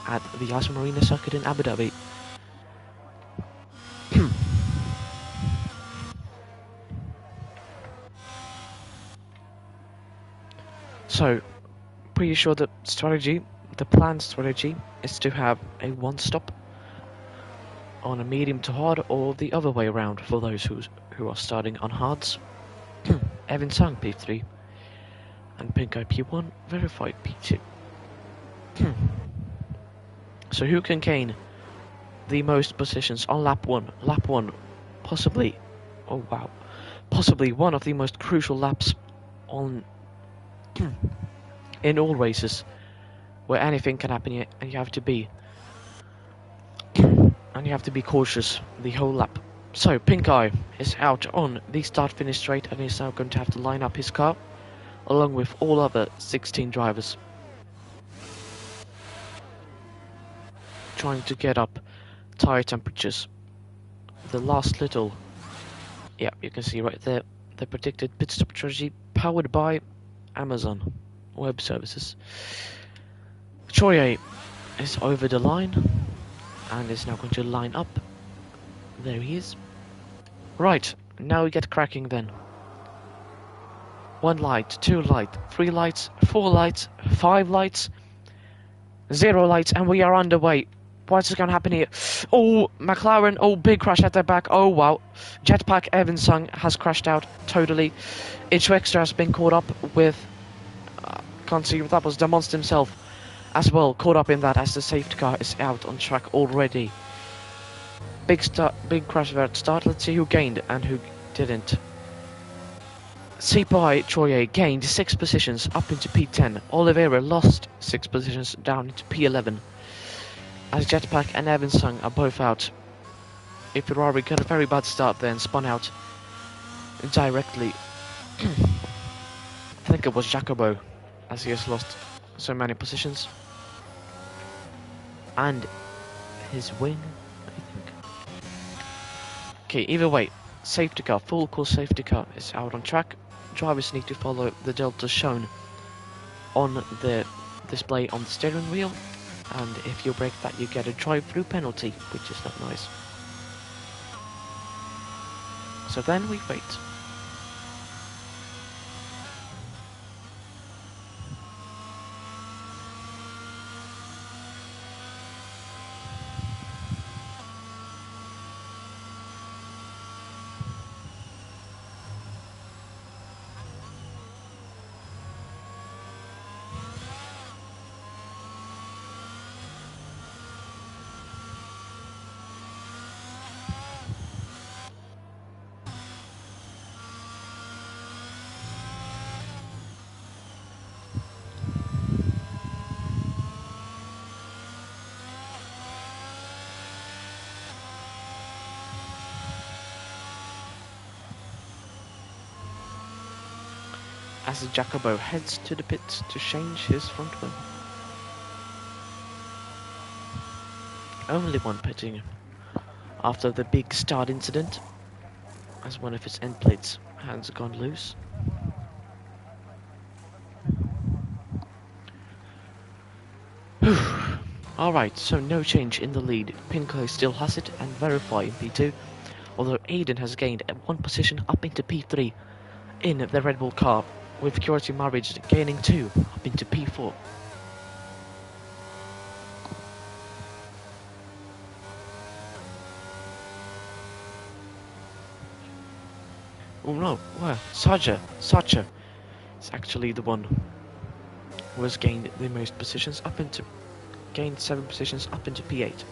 A: at the Ice Marina circuit in Abu Dhabi. So, pretty sure the planned strategy is to have a one stop on a medium to hard, or the other way around for those who are starting on hards. Evan Sung P3 and Pinko P1 verified P2. So who can gain the most positions on lap 1? Lap 1, possibly, oh wow, possibly one of the most crucial laps on in all races, where anything can happen, and you have to be cautious the whole lap. So Pink Eye is out on the start-finish straight, and is now going to have to line up his car along with all other 16 drivers, trying to get up tire temperatures. The last little, yeah, you can see right there the predicted pit stop strategy powered by Amazon Web Services. Troye is over the line and is now going to line up. There he is. Right, now we get cracking then. 1 light, 2 light, 3 lights, 4 lights, 5 lights, 0 lights, and we are underway. What's going to happen here? Oh, McLaren, oh, big crash at the back. Oh, wow. Jetpack Evan Sung has crashed out totally. Intro Extra has been caught up with, can't see, that was the monster himself as well, caught up in that as the safety car is out on track already. Big crash there at start. Let's see who gained and who didn't. Sipai Troye gained 6 positions up into P10. Oliveira lost 6 positions down into P11. As Jetpack and Evan Sung are both out. If Ferrari got a very bad start there and spun out directly. I think it was Jacobo, as he has lost so many positions. And his wing, I think. Okay, either way, safety car, full course safety car is out on track. Drivers need to follow the deltas shown on the display on the steering wheel, and if you break that you get a drive-through penalty, which is not nice. So then we wait. As Jacobo heads to the pits to change his front wing. Only one pitting after the big start incident, as one of his end plates has gone loose. Alright, so no change in the lead. Pinko still has it and Verify in P2, although Aiden has gained 1 position up into P3 in the Red Bull car, with Curity Marriage gaining 2 up into P4. Oh no, where? Sacha is actually the one who has gained the most positions up into, gained 7 positions up into P8.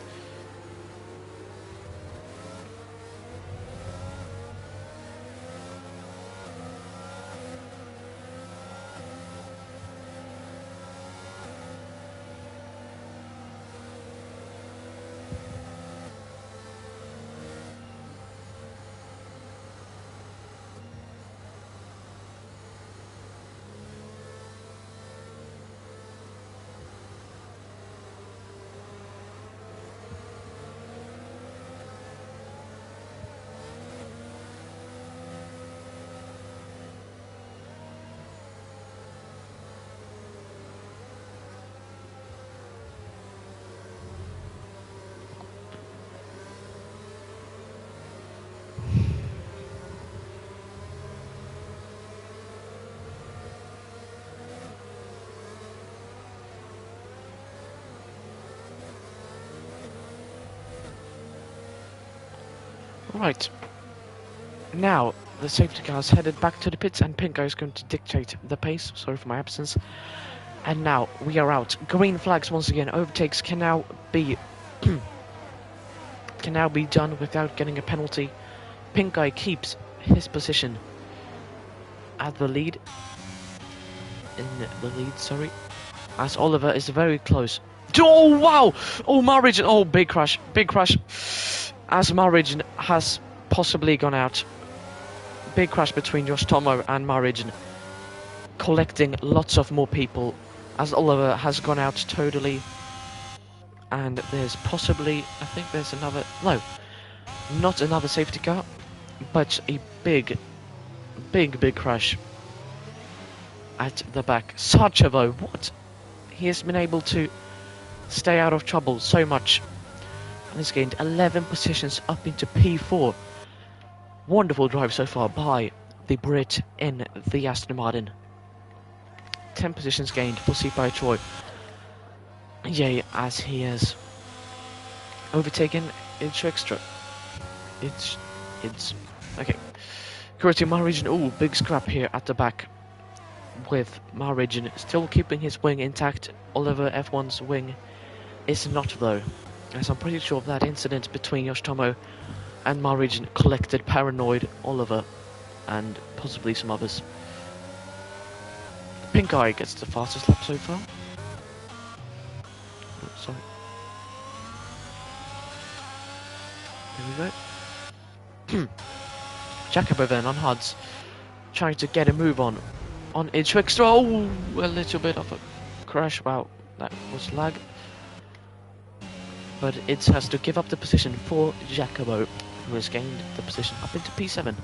A: Right. Now, the safety car is headed back to the pits and Pinko is going to dictate the pace. Sorry for my absence. And now, we are out. Green flags once again. Overtakes can now be... can now be done without getting a penalty. Pink Guy keeps his position at the lead. Sorry. As Oliver is very close. Oh, wow! Oh, Marigin. Oh, big crash. Big crash. As Marigin has possibly gone out. Big crash between Josh Tomo and Marigin. Collecting lots of more people. As Oliver has gone out totally. And there's possibly... I think there's another... No. Not another safety car. But a big crash. At the back. Sarchevo, what? He has been able to stay out of trouble so much. And has gained 11 positions up into P4. Wonderful drive so far by the Brit in the Aston Martin. 10 positions gained for Sipai Troy. Yay, as he has overtaken Inch Extra. It's okay. Currently Marigin, ooh, big scrap here at the back. With Marigin still keeping his wing intact. Oliver F1's wing is not though, as I'm pretty sure that incident between Yoshitomo and Marigin collected Paranoid, Oliver, and possibly some others. Pink Eye gets the fastest lap so far. Oh, sorry. Here we go. Jacobo then on Huds, trying to get a move on Edge Extra. Oh, a little bit of a crash. Wow, that was lag. But it has to give up the position for Jacobo, who has gained the position up into P7.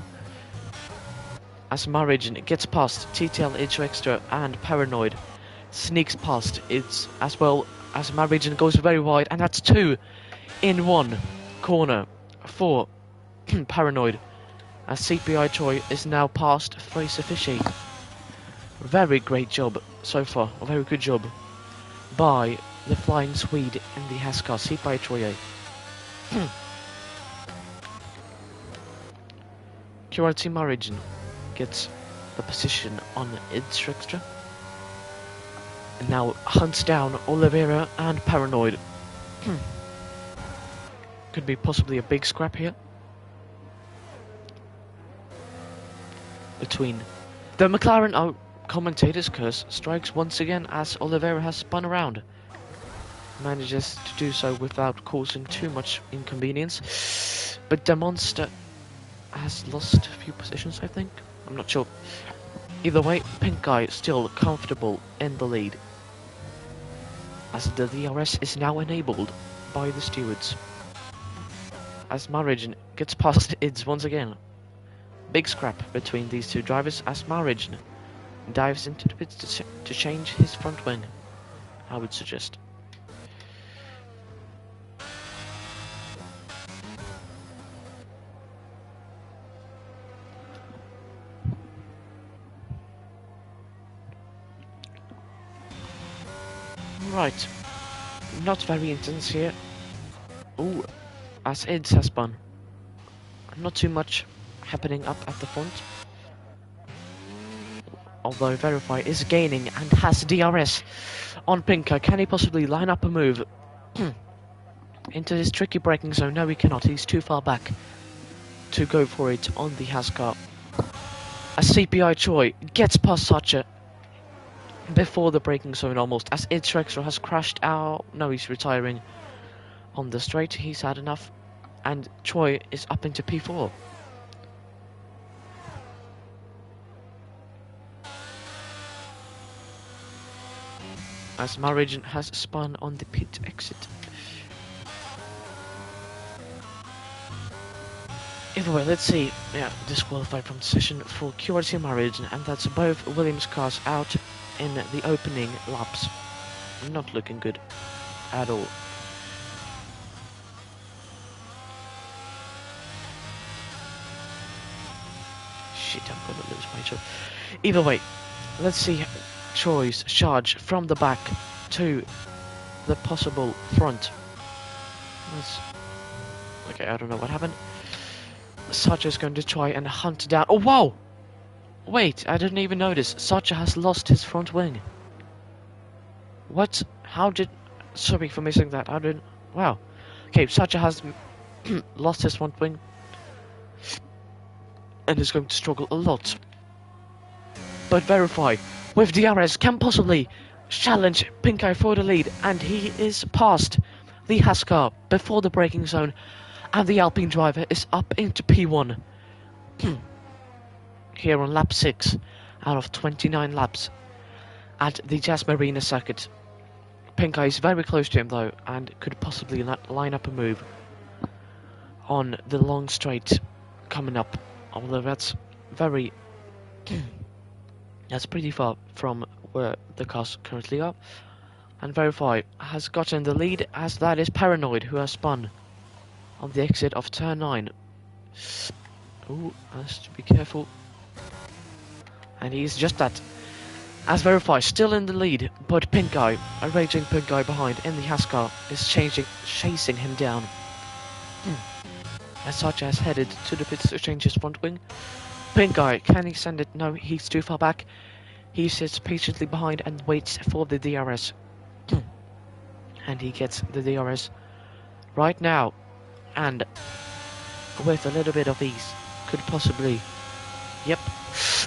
A: As Marigin gets past TTL Edge Extra and Paranoid, sneaks past it as well as Marigin goes very wide, and that's 2 in 1 corner for Paranoid. As CPI Choi is now past Fraser Fishy. Very great job so far, a very good job by the Flying Swede in the Haskar, CPI Choi. QRT Marigin gets the position on Edge Extra. And now hunts down Oliveira and Paranoid. Could be possibly a big scrap here. Between the McLaren, oh, commentator's curse strikes once again as Oliveira has spun around. Manages to do so without causing too much inconvenience. But the monster has lost a few positions, I think. I'm not sure. Either way, Pink Guy still comfortable in the lead. As the DRS is now enabled by the stewards. As Marigin gets past Ids once again. Big scrap between these two drivers as Marigin dives into the pits to change his front wing, I would suggest. Right, not very intense here. Ooh, as Ids has spun. Not too much happening up at the front. Although Verify is gaining and has DRS on Pinker. Can he possibly line up a move into this tricky braking zone? No, he cannot. He's too far back to go for it on the Haskar. As CPI Choi gets past Sacha before the braking zone almost, as Idrexra has crashed out. No, he's retiring on the straight. He's had enough. And Choi is up into P4. As Marigin has spun on the pit exit. Either way, let's see. Yeah, disqualified from the session for QRT Marigin, and that's both Williams cars out in the opening laps. Not looking good at all. Shit, I'm gonna lose my job. Either way, let's see Troy's charge from the back to the possible front. Okay, I don't know what happened. Sacha is going to try and hunt down. Oh, wow! Wait, I didn't even notice. Sacha has lost his front wing. What? How did... Sorry for missing that. How did... Wow. Okay, Sacha has lost his front wing. And is going to struggle a lot. But Verify, with DRS, can possibly challenge Pink Eye for the lead. And he is past the Haskar before the braking zone. And the Alpine driver is up into P1. Here on lap 6 out of 29 laps at the Jazz Marina circuit. Pink Eye is very close to him though, and could possibly line up a move on the long straight coming up. Although that's very... that's pretty far from where the cars currently are. And Verify has gotten the lead, as that is Paranoid, who has spun on the exit of turn 9. Ooh, has to be careful. And he's just that. As Verify still in the lead, but Pink Eye, a raging Pink Eye behind in the Haskar, is chasing him down. As Sacha has headed to the pits to change his front wing. Pink Eye, can he send it? No, he's too far back. He sits patiently behind and waits for the DRS. And he gets the DRS right now. And with a little bit of ease, could possibly... Yep.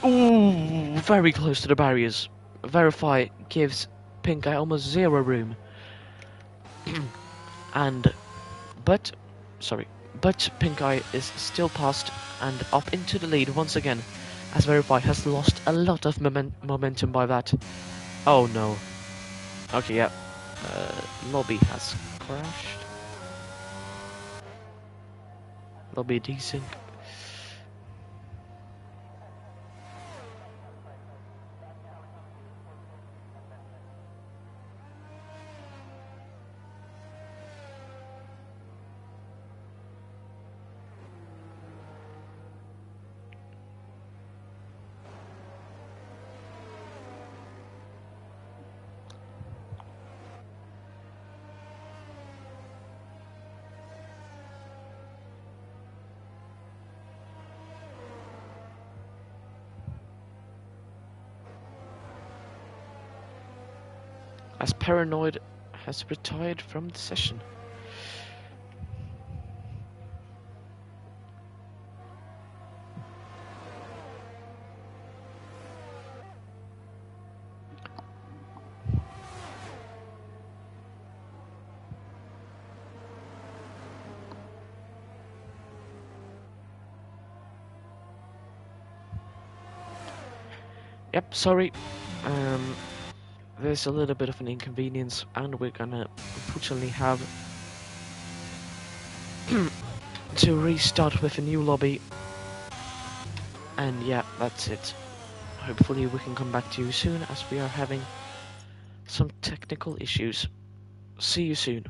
A: Ooh, very close to the barriers. Verify gives Pink Eye almost zero room. But Pink Eye is still past and up into the lead once again, as Verify has lost a lot of momentum by that. Oh no. Okay, yeah. Lobby has crashed. Lobby desync. As Paranoid has retired from the session. Yep, sorry. There's a little bit of an inconvenience, and we're gonna unfortunately have to restart with a new lobby. And yeah, that's it. Hopefully we can come back to you soon, as we are having some technical issues. See you soon.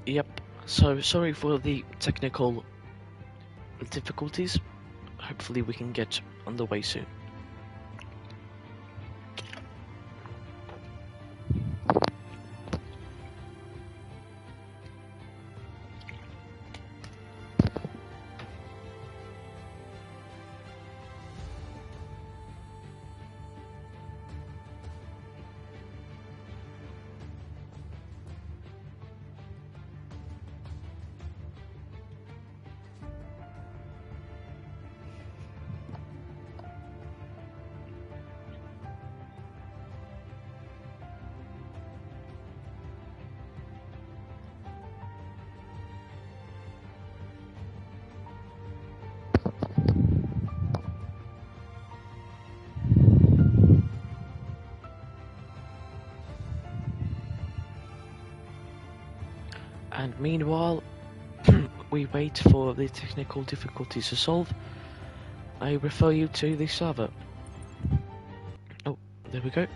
A: Yep, so sorry for the technical difficulties. Hopefully we can get on the way soon. Meanwhile, we wait for the technical difficulties to solve. I refer you to the server. Oh, there we go.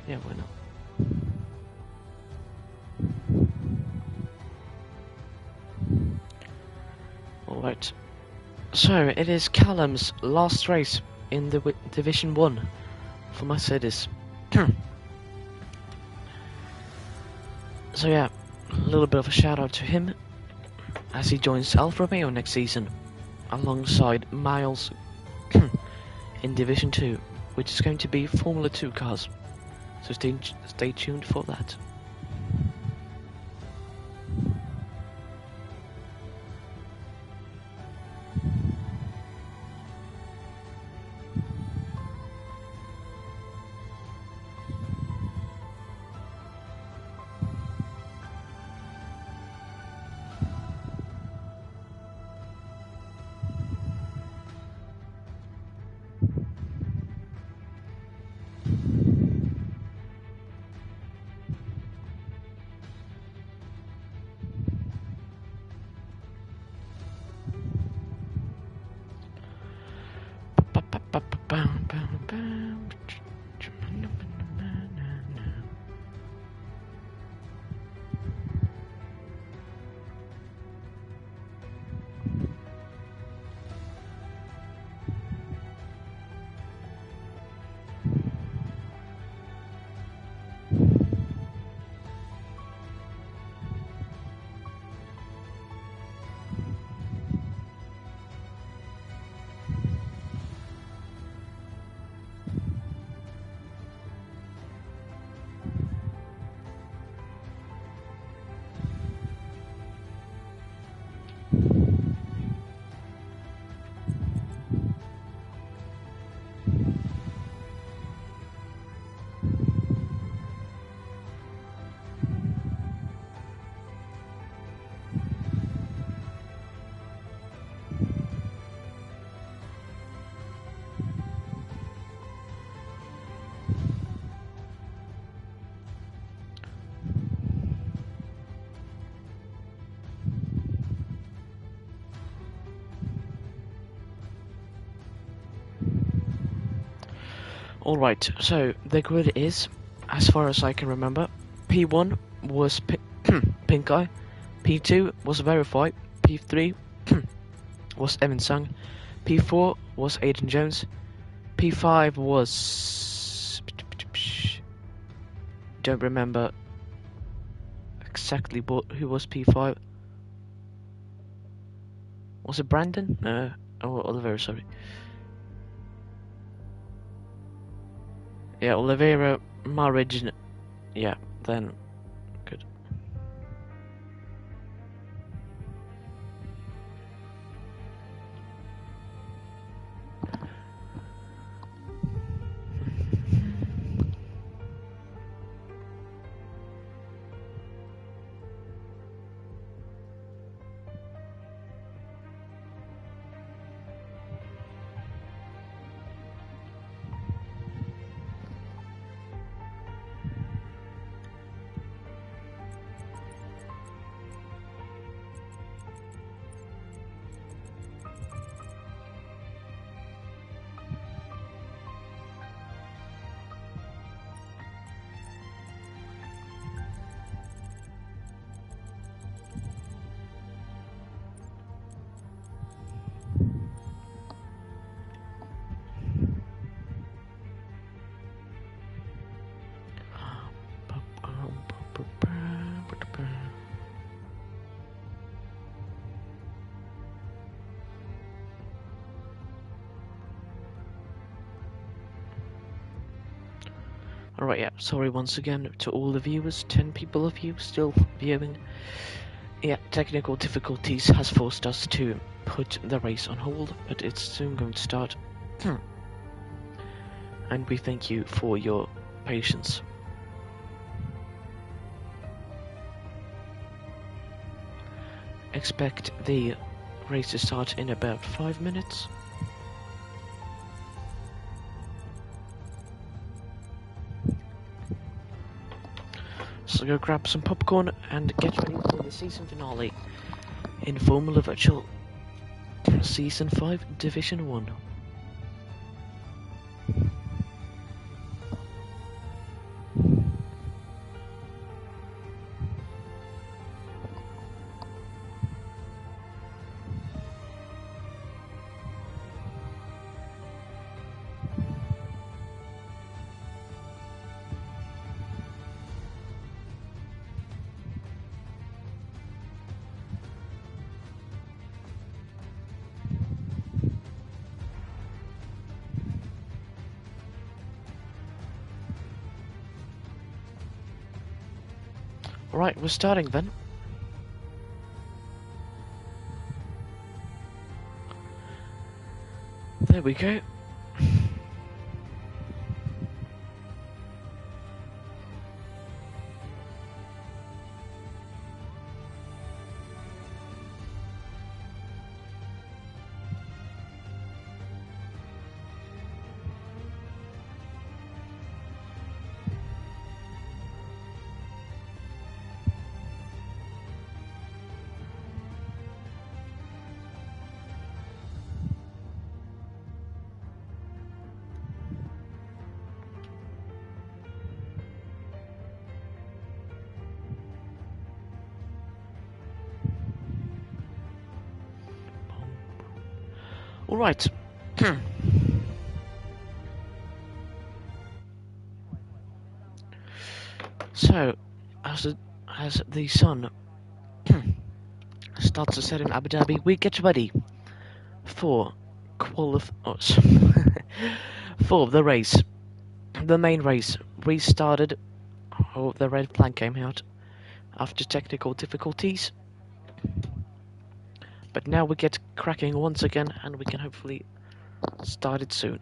A: Yeah, why not? Alright. So, it is Callum's last race in the Division 1 for Mercedes. So yeah, a little bit of a shout out to him as he joins Alfa Romeo next season alongside Miles in Division 2, which is going to be Formula 2 cars. So stay tuned for that. Alright, so the grid is, as far as I can remember, P1 was Pink Eye, P2 was Verify, P3 was Evan Sung, P4 was Aiden Jones, P5 was... don't remember exactly who was P5. Was it Brandon? No, Oliveira, sorry. Yeah, Oliveira, Marriage, yeah, then, good. Alright, yeah, sorry once again to all the viewers, 10 people of you still viewing. Yeah, technical difficulties has forced us to put the race on hold, but it's soon going to start. And we thank you for your patience. Expect the race to start in about 5 minutes. So go grab some popcorn and get ready for the season finale in Formula Virtual Season 5 Division 1. Right, we're starting then. There we go. Alright. So, as the sun starts to set in Abu Dhabi, we get ready for for the race. The main race restarted. Oh, the red flag came out after technical difficulties. But now we get cracking once again, and we can hopefully start it soon.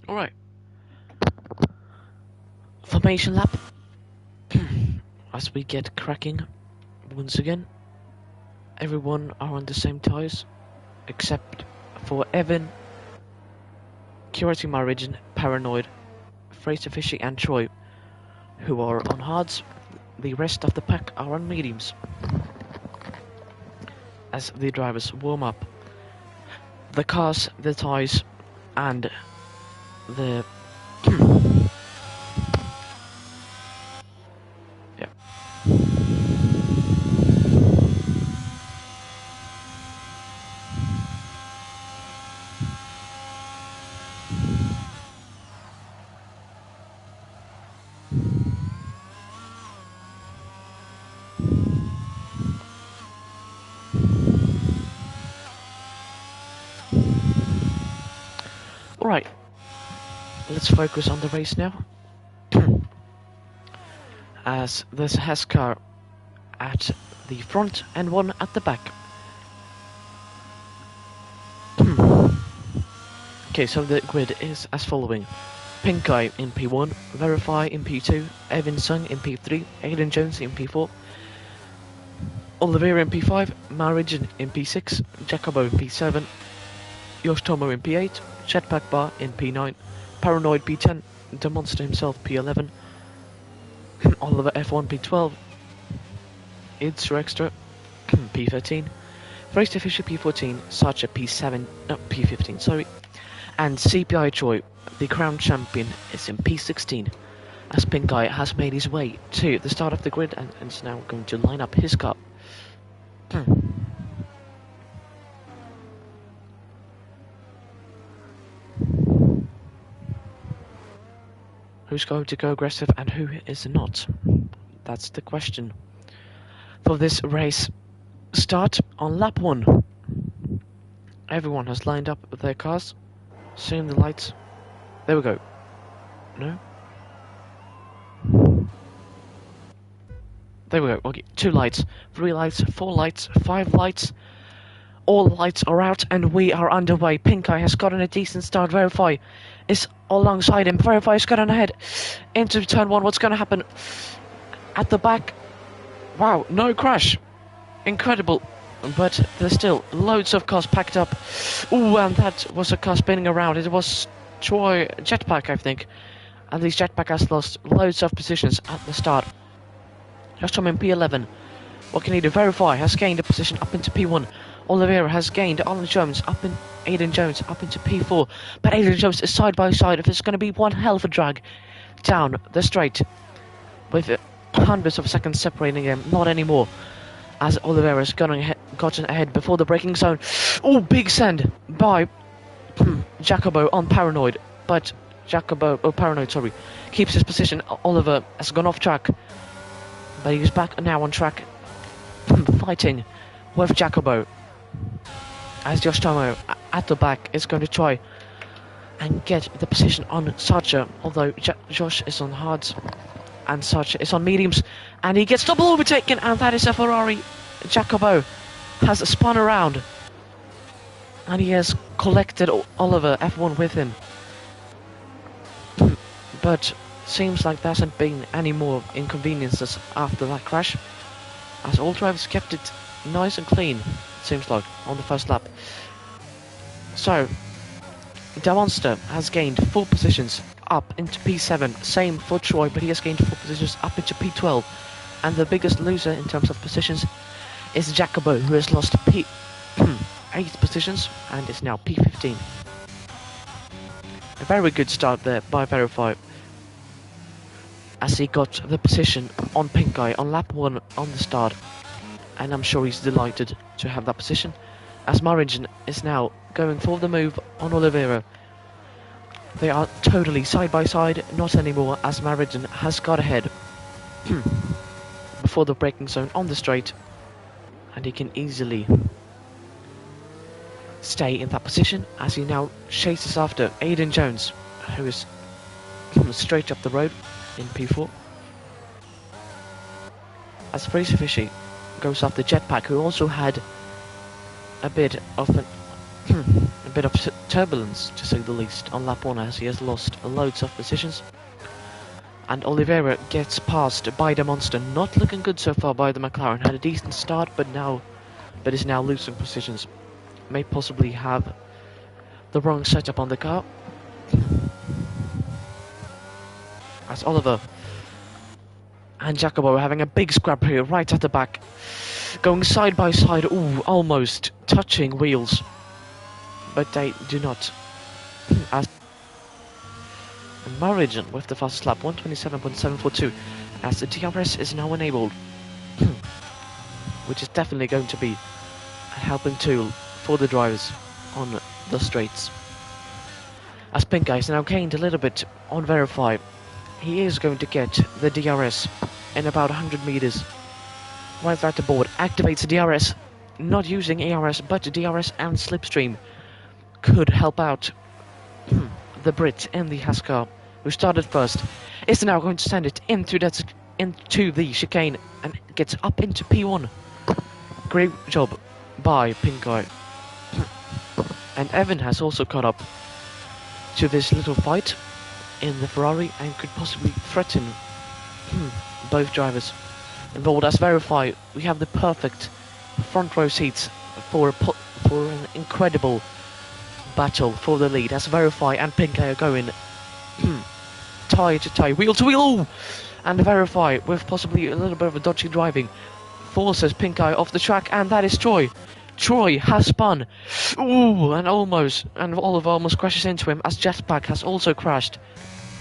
A: Alright. Formation lap. As we get cracking once again, everyone are on the same tyres, except for Evan, Curating My Region, Paranoid, Fraser Fishy and Troy, who are on hards. The rest of the pack are on mediums, as the drivers warm up. The cars, the tyres, and the... yeah. Alright, let's focus on the race now. As there's a Hess car at the front and one at the back. Okay, so the grid is as following. Pink Guy in P1, Verify in P2, Evan Sung in P3, Aiden Jones in P4, Oliveira in P5, Marigin in P6, Jacobo in P7, Josh Tomo in P8, Jetpack Bar in P9, Paranoid P10, the Monster himself P11, Oliver F1 P12, It's Extra P13, Fraser Fisher P14, Sacha P7, no, P15, sorry, and CPI Troy, the crown champion, is in P16, as Pink Guy has made his way to the start of the grid and is now going to line up his car. Who's going to go aggressive and who is not? That's the question for this race. Start on lap 1. Everyone has lined up their cars. Seeing the lights. There we go. No? There we go. Okay, 2 lights, 3 lights, 4 lights, 5 lights. All lights are out and we are underway. Pink Eye has gotten a decent start. Verify is alongside him. Verify has gotten ahead into turn 1. What's going to happen at the back? Wow, no crash. Incredible. But there's still loads of cars packed up. Ooh, and that was a car spinning around. It was Troy Jetpack, I think. And this Jetpack has lost loads of positions at the start. Just from in P11. What can he do? Verify has gained a position up into P1. Oliveira has gained Alan Jones up in Aiden Jones up into P4. But Aiden Jones is side by side. If it's going to be one hell of a drag down the straight with hundreds of seconds separating him. Not anymore. As Oliveira has gotten ahead before the braking zone. Oh, big send by Jacobo on Paranoid. But Paranoid, sorry, keeps his position. Oliver has gone off track. But he's back now on track. Fighting with Jacobo. As Josh Tomo at the back is going to try and get the position on Sacha. Although Josh is on hards and Sacha is on mediums. And he gets double overtaken, and that is a Ferrari. Jacobo has spun around. And he has collected Oliver F1 with him. But seems like there hasn't been any more inconveniences after that crash. As all drivers kept it nice and clean, it seems like, on the first lap. So, the Monster has gained 4 positions up into P7. Same for Troy, but he has gained 4 positions up into P12. And the biggest loser in terms of positions is Jacobo, who has lost 8 positions and is now P15. A very good start there by Verify, as he got the position on Pink Guy on lap 1 on the start. And I'm sure he's delighted to have that position, as Marigin is now going for the move on Oliveira. They are totally side by side, not anymore, as Marigin has got ahead before the braking zone on the straight, and he can easily stay in that position as he now chases after Aiden Jones, who is straight up the road in P4. As Fraser Fishy goes after Jetpack, who also had a bit of turbulence, to say the least, on lap 1, as he has lost loads of positions. And Oliveira gets passed by the monster. Not looking good so far by the McLaren. Had a decent start, but is now losing positions. May possibly have the wrong setup on the car. As Oliver and Jacobo are having a big scrap here, right at the back. Going side by side, ooh, almost touching wheels. But they do not. As Marigin with the fastest lap, 127.742, as the DRS is now enabled. Which is definitely going to be a helping tool for the drivers on the straights. As Pink Guy has now gained a little bit on Verify, he is going to get the DRS in about 100 meters. Right at the board, activates the DRS, not using ERS, but DRS and Slipstream could help out the Brit in the Haas car, who started first, is now going to send it into the chicane and gets up into P1. Great job by Pink Guy. And Evan has also caught up to this little fight in the Ferrari and could possibly threaten both drivers involved. As Verify, we have the perfect front row seats for an incredible battle for the lead, as Verify and Pink are going tie to tie, wheel to wheel, and Verify with possibly a little bit of a dodgy driving forces Pink Eye off the track, and that is Troy. Troy has spun, ooh, and Oliver almost crashes into him, as Jetpack has also crashed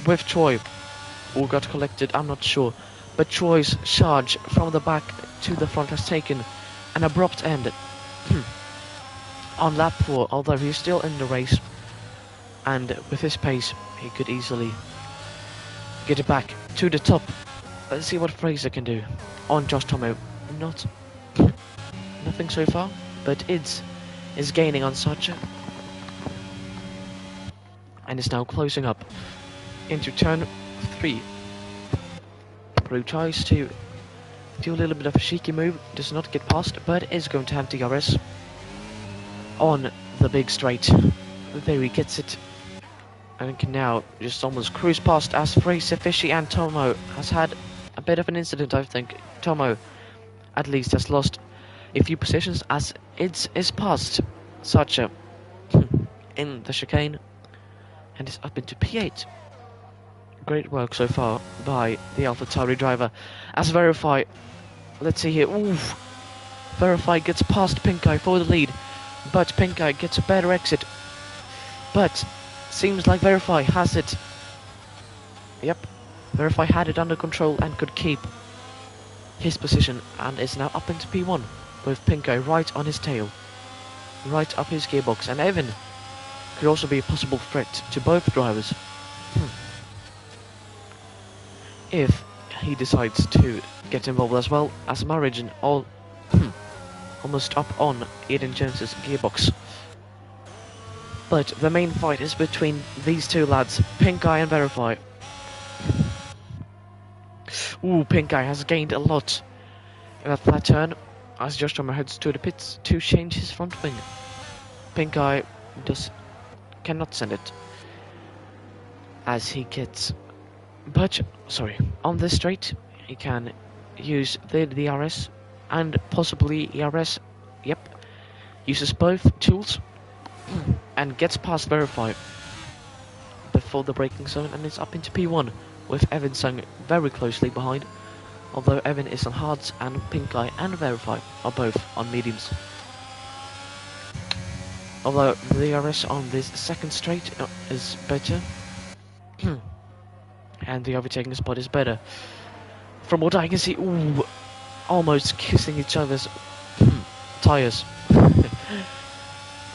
A: with Troy, or got collected, I'm not sure, but Troy's charge from the back to the front has taken an abrupt end on lap 4, although he's still in the race, and with his pace he could easily get it back to the top. Let's see what Fraser can do on Josh Tomo. Nothing so far, but Ids is gaining on Sacha and is now closing up into turn 3. Who tries to do a little bit of a cheeky move, does not get past, but is going to have DRS on the big straight. There he gets it, and can now just almost cruise past, as Fraser, Fishy and Tomo has had a bit of an incident, I think. Tomo at least has lost a few positions, as it is past Sacha in the chicane and is up into P8. Great work so far by the AlphaTauri driver. As Verify, let's see here, ooh, Verify gets past Pink Eye for the lead, but Pink Eye gets a better exit, but seems like Verify has it. Yep, Verify had it under control and could keep his position, and is now up into P1 with Pink Eye right on his tail, right up his gearbox, and Evan could also be a possible threat to both drivers if he decides to get involved as well, as Marigin almost up on Eden Jones's gearbox. But the main fight is between these two lads, Pink Eye and Verify. Ooh, Pink Eye has gained a lot in that flat turn, as Josh Tomer heads to the pits to change his front wing. Pink Eye cannot send it, as he gets, on this straight he can use the DRS and possibly ERS. Yep, uses both tools and gets past Verify before the braking zone, and is up into P1 with Evan Sung very closely behind, although Evan is on hards and Pink Eye and Verify are both on mediums. Although the DRS on this second straight is better and the overtaking spot is better. From what I can see, ooh, almost kissing each other's tires.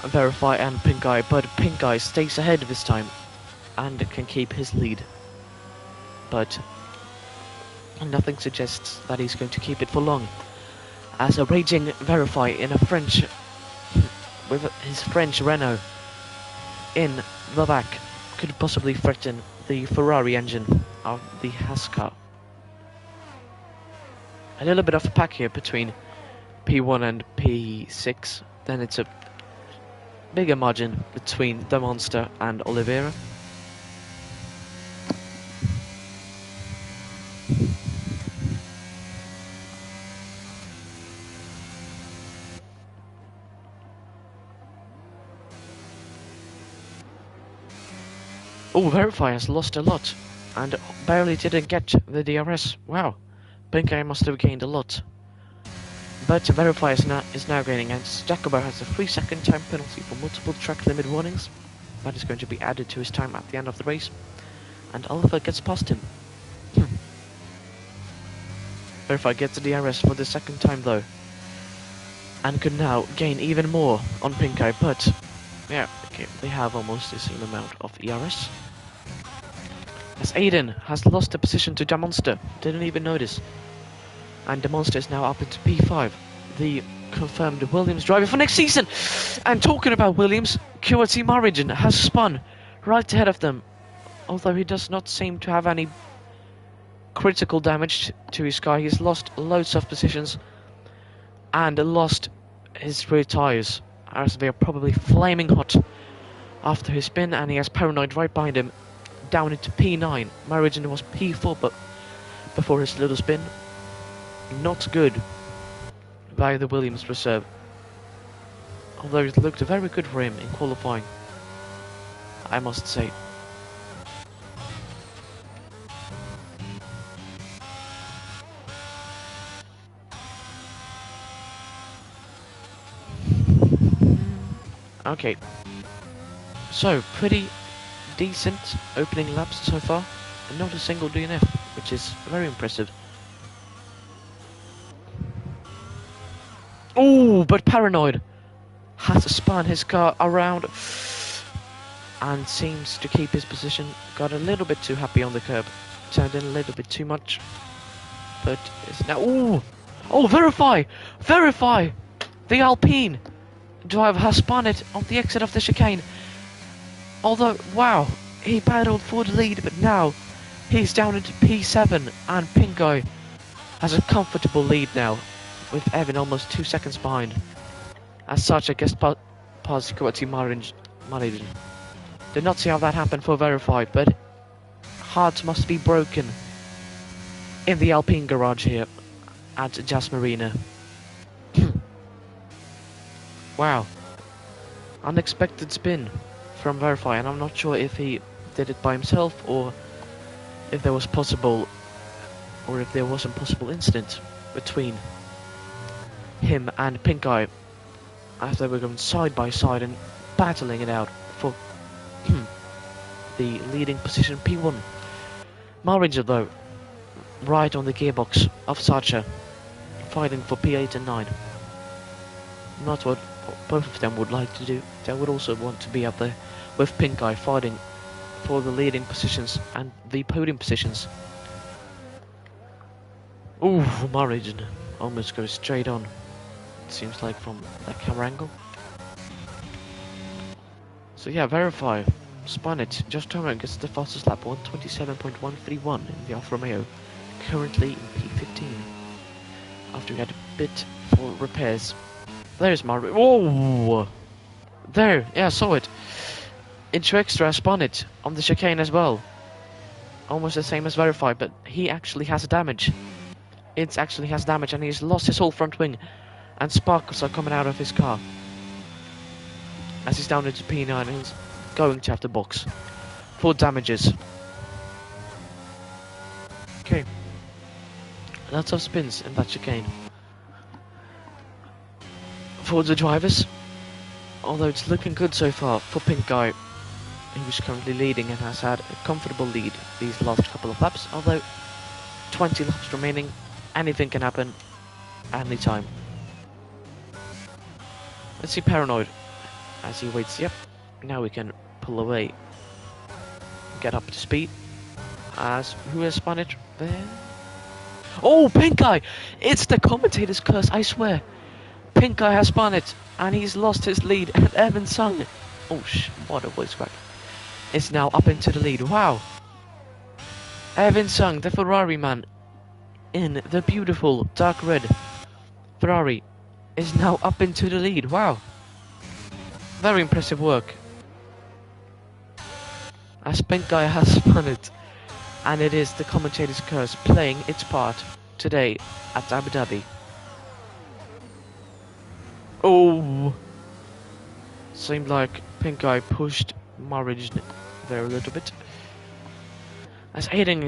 A: Verify and Pink Eye, but Pink Eye stays ahead this time and can keep his lead. But nothing suggests that he's going to keep it for long, as a raging Verify in a French, with his French Renault in the back, could possibly threaten the Ferrari engine of the Haas car. A little bit of a pack here between P1 and P6, then it's a bigger margin between the Monster and Oliveira. Oh, Verify has lost a lot, and barely didn't get the DRS. Wow, Pink Eye must have gained a lot. But Verify is now gaining, and Jacobo has a 3-second time penalty for multiple track limit warnings. That is going to be added to his time at the end of the race, and Oliver gets past him. Verify gets the DRS for the second time though, and could now gain even more on Pink Eye, but yeah, okay, they have almost the same amount of ERS. As Aiden has lost the position to Demonster, didn't even notice. And Demonster is now up into P5, the confirmed Williams driver for next season. And talking about Williams, QRT Marigin has spun right ahead of them, although he does not seem to have any critical damage to his car. He's lost loads of positions and lost his rear tires, as they are probably flaming hot after his spin, and he has Paranoid right behind him, down into P9. Marigin was P4 but before his little spin. Not good by the Williams reserve, although it looked very good for him in qualifying, I must say. Okay, so pretty decent opening laps so far, and not a single DNF, which is very impressive. Oh, but Paranoid has spun his car around and seems to keep his position. Got a little bit too happy on the curb, turned in a little bit too much, but it's now. Oh, Verify! The Alpine driver has spun it on the exit of the chicane. Although, wow, he battled for the lead, but now he's down into P7, and Pink Eye has a comfortable lead now, with Evan almost 2 seconds behind. As such, I guess past QRT Marigin. Did not see how that happened for Verify, but hearts must be broken in the Alpine garage here at Jazz Marina. Wow, unexpected spin from Verify, and I'm not sure if he did it by himself or if there was a possible incident between him and Pink Eye as they were going side by side and battling it out for the leading position P1. Marigin though, right on the gearbox of Sacha, fighting for P8 and 9. Not what both of them would like to do. They would also want to be up there with Pink Eye, fighting for the leading positions and the podium positions. Ooh, Marigin almost goes straight on, it seems like, from that camera angle. So yeah, Verify spun it. Josh Turner gets the fastest lap, 127.131 in the Alfa Romeo, currently in P15, after he had a bit for repairs. There's Marigin. Whoa! There, yeah, I saw it. Intro Extra spun it on the chicane as well. Almost the same as Verify, but he actually has damage. It actually has damage, and he's lost his whole front wing, and sparkles are coming out of his car as he's down into P9 and he's going to have to box for damages. Okay, lots of spins in that chicane for the drivers, although it's looking good so far for Pink Eye, who's currently leading and has had a comfortable lead these last couple of laps, although 20 laps remaining, anything can happen anytime. Let's see Paranoid as he waits. Yep, now we can pull away, get up to speed. As who has spun it there? Oh, Pink Eye! It's the commentator's curse, I swear. Pink Eye has spun it, and he's lost his lead, and Evan Sung, oh what a voice crack, is now up into the lead. Wow. Evan Sung, the Ferrari man, in the beautiful dark red Ferrari, is now up into the lead. Wow. Very impressive work, as Pink Eye has spun it And it is the commentator's curse playing its part today at Abu Dhabi. Oh! Seemed like Pink Eye pushed Marriage there a little bit. As Aiden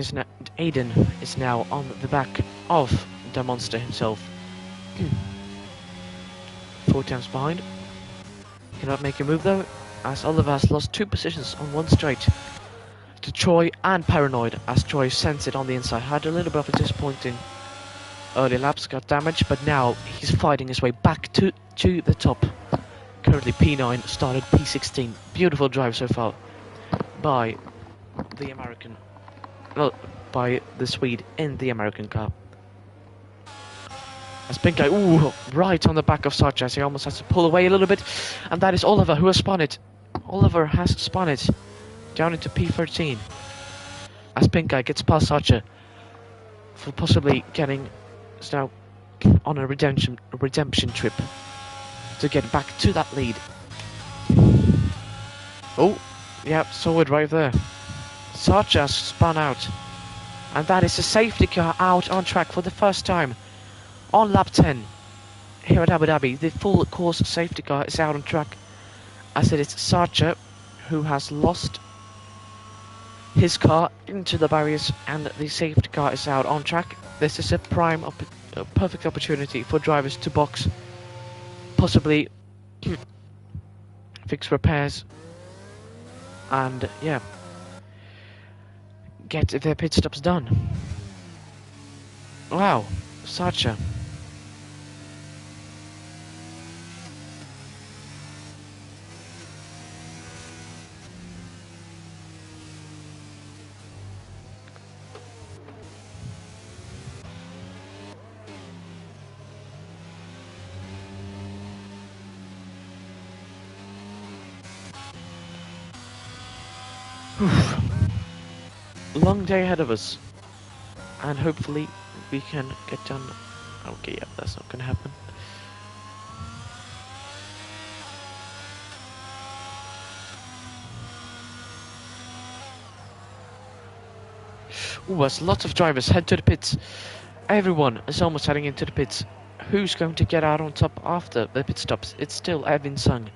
A: is now on the back of the monster himself. 4 times behind. Cannot make a move though, as Oliver has lost 2 positions on one straight to Troy and Paranoid, as Troy sends it on the inside. Had a little bit of a disappointing early laps, got damaged, but now he's fighting his way back to the top. Currently P9 started P16. Beautiful drive so far by the American, well, by the Swede in the American car. As Pink Eye, ooh, right on the back of Sarcha, as he almost has to pull away a little bit. And that is Oliver who has spun it. Oliver has spun it down into P13. As Pink Eye gets past Sarcha for possibly getting now on a redemption trip to get back to that lead. Oh, yeah, saw it right there. Sarcha spun out. And that is a safety car out on track for the first time. On lap 10, here at Abu Dhabi, the full course safety car is out on track, as it is Sarcha who has lost his car into the barriers, and the safety car is out on track. This is a perfect opportunity for drivers to box, possibly fix repairs, and yeah, get their pit stops done. Wow, Sarcha. Long day ahead of us, and hopefully we can get done. Okay, yeah, that's not gonna happen. Ooh, as lots of drivers head to the pits. Everyone is almost heading into the pits. Who's going to get out on top after the pit stops? It's still Evin Sung.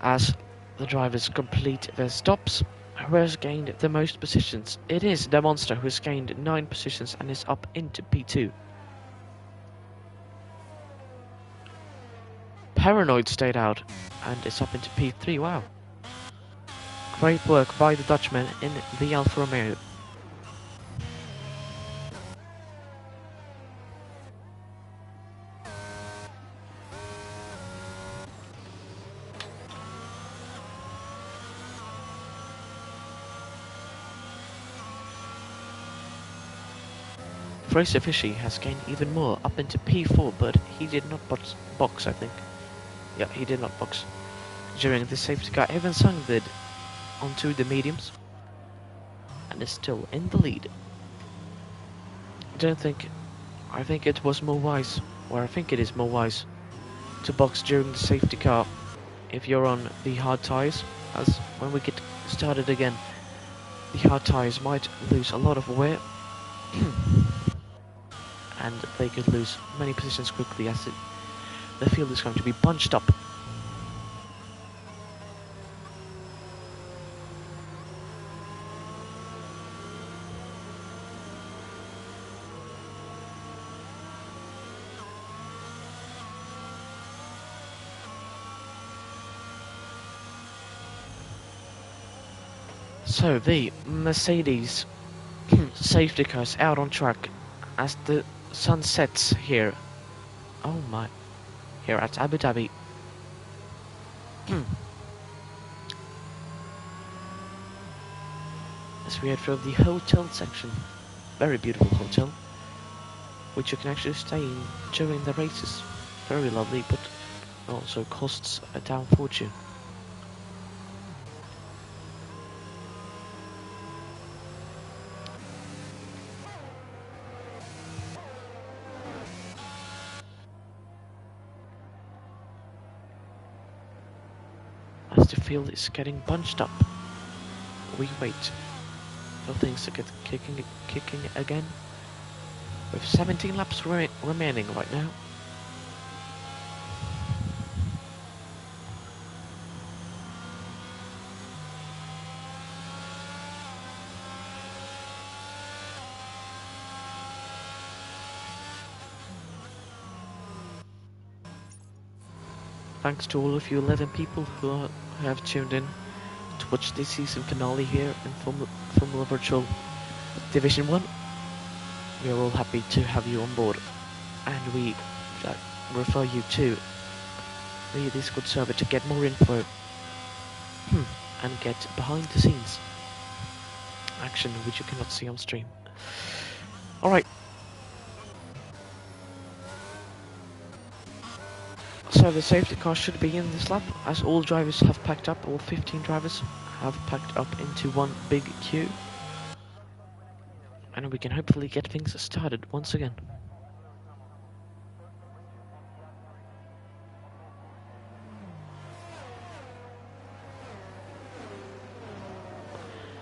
A: As the drivers complete their stops, who has gained the most positions? It is the monster who has gained 9 positions and is up into P2. Paranoid stayed out and is up into P3. Wow. Great work by the Dutchman in the Alfa Romeo. Fraser Fishy has gained even more, up into P4, but he did not box, I think. Yeah, he did not box during the safety car. Evan Sung did onto the mediums and is still in the lead. I think it was more wise, or I think it is more wise, to box during the safety car if you're on the hard tyres, as when we get started again, the hard tyres might lose a lot of wear. And they could lose many positions quickly, as the field is going to be bunched up. So the Mercedes safety car is out on track as the sun sets here. Oh my. Here at Abu Dhabi. As we head through the hotel section. Very beautiful hotel, which you can actually stay in during the races. Very lovely, but also costs a damn fortune. As the field is getting bunched up, we wait for things to get kicking again. With 17 laps remaining right now. Thanks to all of you 11 people who have tuned in to watch this season finale here in Formula Virtual Division 1. We are all happy to have you on board, and we refer you to the Discord server to get more info and get behind the scenes action which you cannot see on stream. Alright. So the safety car should be in this lap, as all drivers have packed up, all 15 drivers have packed up into one big queue. And we can hopefully get things started once again.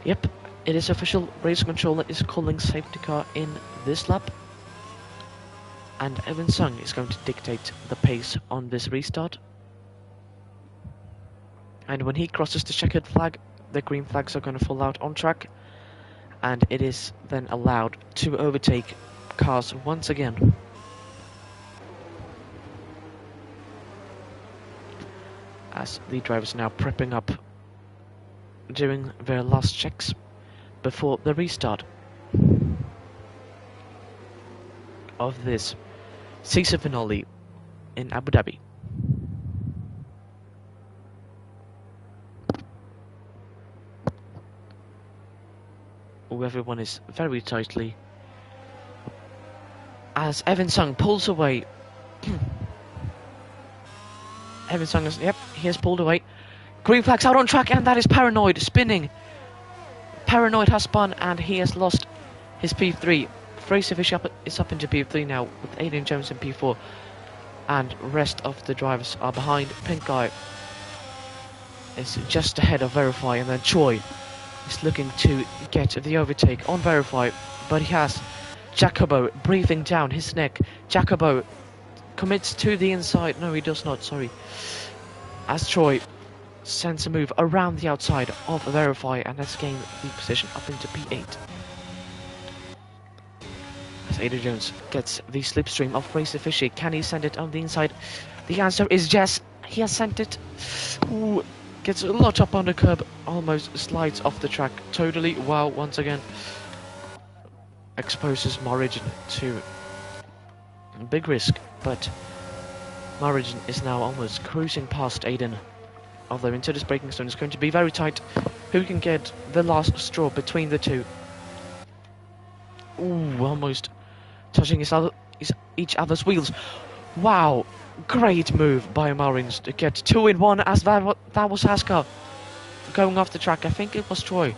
A: Yep, it is official, race controller is calling safety car in this lap. And Evan Sung is going to dictate the pace on this restart. And when he crosses the checkered flag, the green flags are going to fall out on track. And it is then allowed to overtake cars once again. As the drivers now prepping up, doing their last checks before the restart of this season finale in Abu Dhabi. Everyone is very tightly as Evan Sung pulls away. Evan Sung is, yep, he has pulled away. Green flags out on track, and that is Paranoid spinning. Paranoid has spun, and he has lost his P3. Fraser Fish is up into P3 now, with Aiden Jones in P4. And rest of the drivers are behind. Pink Eye is just ahead of Verify, and then Choi is looking to get the overtake on Verify, but he has Jacobo breathing down his neck. Jacobo commits to the inside. No, he does not, sorry. As Choi sends a move around the outside of Verify and has gained the position up into P8. As Ada Jones gets the slipstream of Racer Fishy, can he send it on the inside? The answer is yes, he has sent it. Ooh, gets a lot up on the curb, almost slides off the track totally. Wow, once again exposes Marigin to big risk, but Marigin is now almost cruising past Aiden. Although into this braking zone is going to be very tight. Who can get the last straw between the two? Ooh, almost touching each other's wheels. Wow, great move by Marins to get 2 in 1, as that was Haskar going off the track. I think it was Troy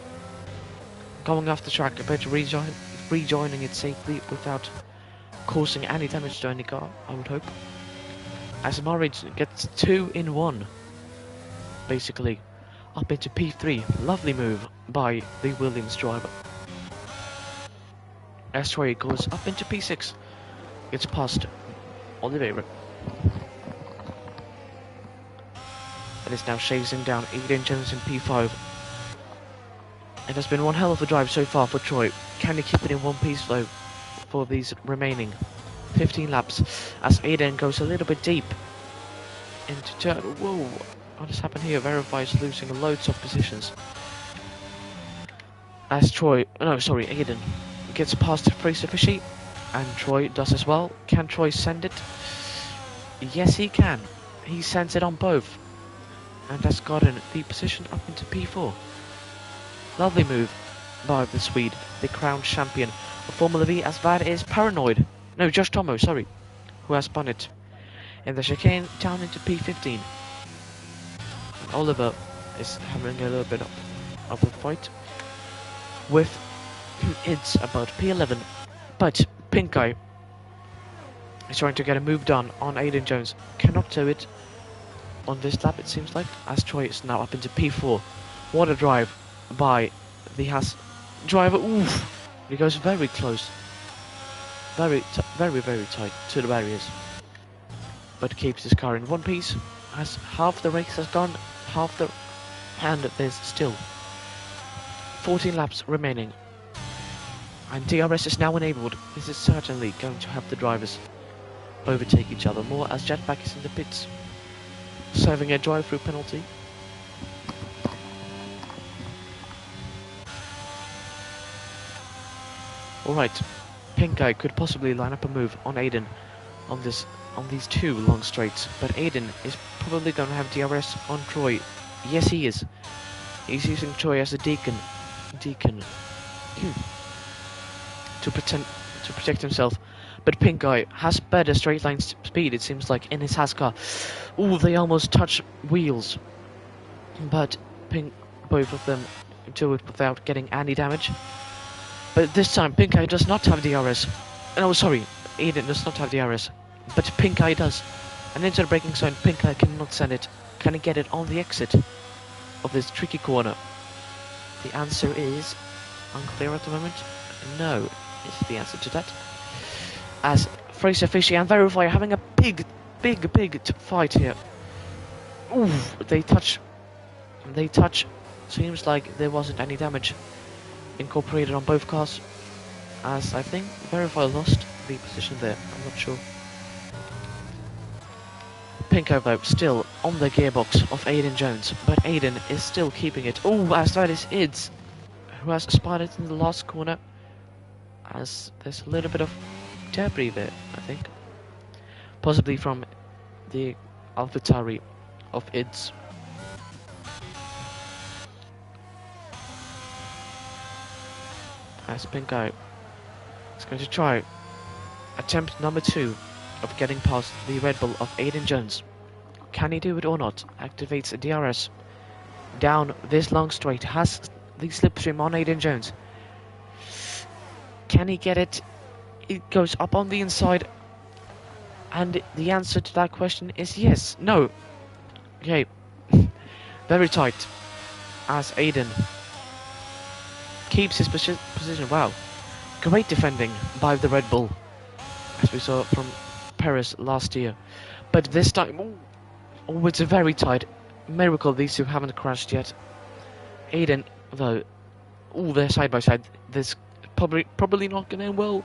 A: going off the track, but rejoining it safely without causing any damage to any car, I would hope. As Marins gets 2 in 1, basically up into P3. Lovely move by the Williams driver. As Troy goes up into P6, gets past Oliveira. It is now chasing down Aiden Jones in P5. It has been one hell of a drive so far for Troy. Can he keep it in one piece though for these remaining 15 laps? As Aiden goes a little bit deep into turn. Whoa, what has happened here? Verify is losing loads of positions. As Aiden gets past Fraser Fishy, and Troy does as well. Can Troy send it? Yes, he can. He sends it on both, and has gotten the position up into P4. Lovely move by the Swede, the crowned champion of Formula V, as that is Paranoid. No, Josh Tomo, sorry, who has spun it in the chicane down into P15. And Oliver is having a little bit of a fight with it's about P11, but Pink Guy is trying to get a move done on Aiden Jones. Cannot do it on this lap, it seems like, as Troy is now up into P4. What a drive by the Haas driver, oof, he goes very close, very, very tight to the barriers, but keeps his car in one piece. As half the race has gone, and there's still 14 laps remaining, and DRS is now enabled. This is certainly going to have the drivers overtake each other more, as Jetpack is in the pits, serving a drive-through penalty. Alright, Pink Eye could possibly line up a move on Aiden on these two long straights, but Aiden is probably going to have DRS on Troy. Yes, he is. He's using Troy as a deacon to protect himself. But Pink Eye has better straight line speed, it seems like, in his Haas car. Ooh, they almost touch wheels, but both of them do it without getting any damage. But this time, Pink Eye does not have DRS. No, sorry, Aiden does not have DRS, but Pink Eye does. And into the braking zone, Pink Eye cannot send it. Can he get it on the exit of this tricky corner? The answer is unclear at the moment. No, is the answer to that. As Fraser Fishy and Verify are having a big fight here. Ooh, they touch. Seems like there wasn't any damage incorporated on both cars, as I think Verify lost the position there. I'm not sure. Pinko though still on the gearbox of Aiden Jones, but Aiden is still keeping it. Oh, as that is Ids, who has spotted in the last corner, as there's a little bit of debris there, I think, possibly from the AlphaTauri of Ids. As Pinko is going to try attempt number 2 of getting past the Red Bull of Aiden Jones. Can he do it or not? Activates a DRS down this long straight. Has the slipstream on Aiden Jones. Can he get it? It goes up on the inside. And the answer to that question is yes. No. Okay. Very tight. As Aiden keeps his position. Wow. Great defending by the Red Bull, as we saw from Paris last year. But this time, oh, it's a very tight. Miracle these two haven't crashed yet. Aiden, though, they're side by side. This probably not gonna end well.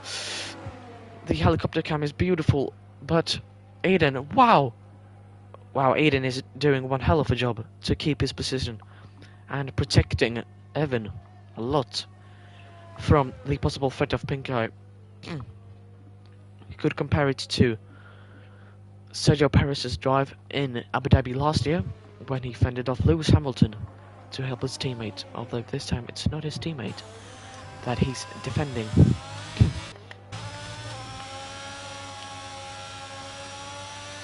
A: The helicopter cam is beautiful, but Aiden, wow, Aiden is doing one hell of a job to keep his position and protecting Evan a lot from the possible threat of Pink Eye. You could compare it to Sergio Perez's drive in Abu Dhabi last year, when he fended off Lewis Hamilton to help his teammate, although this time it's not his teammate that he's defending.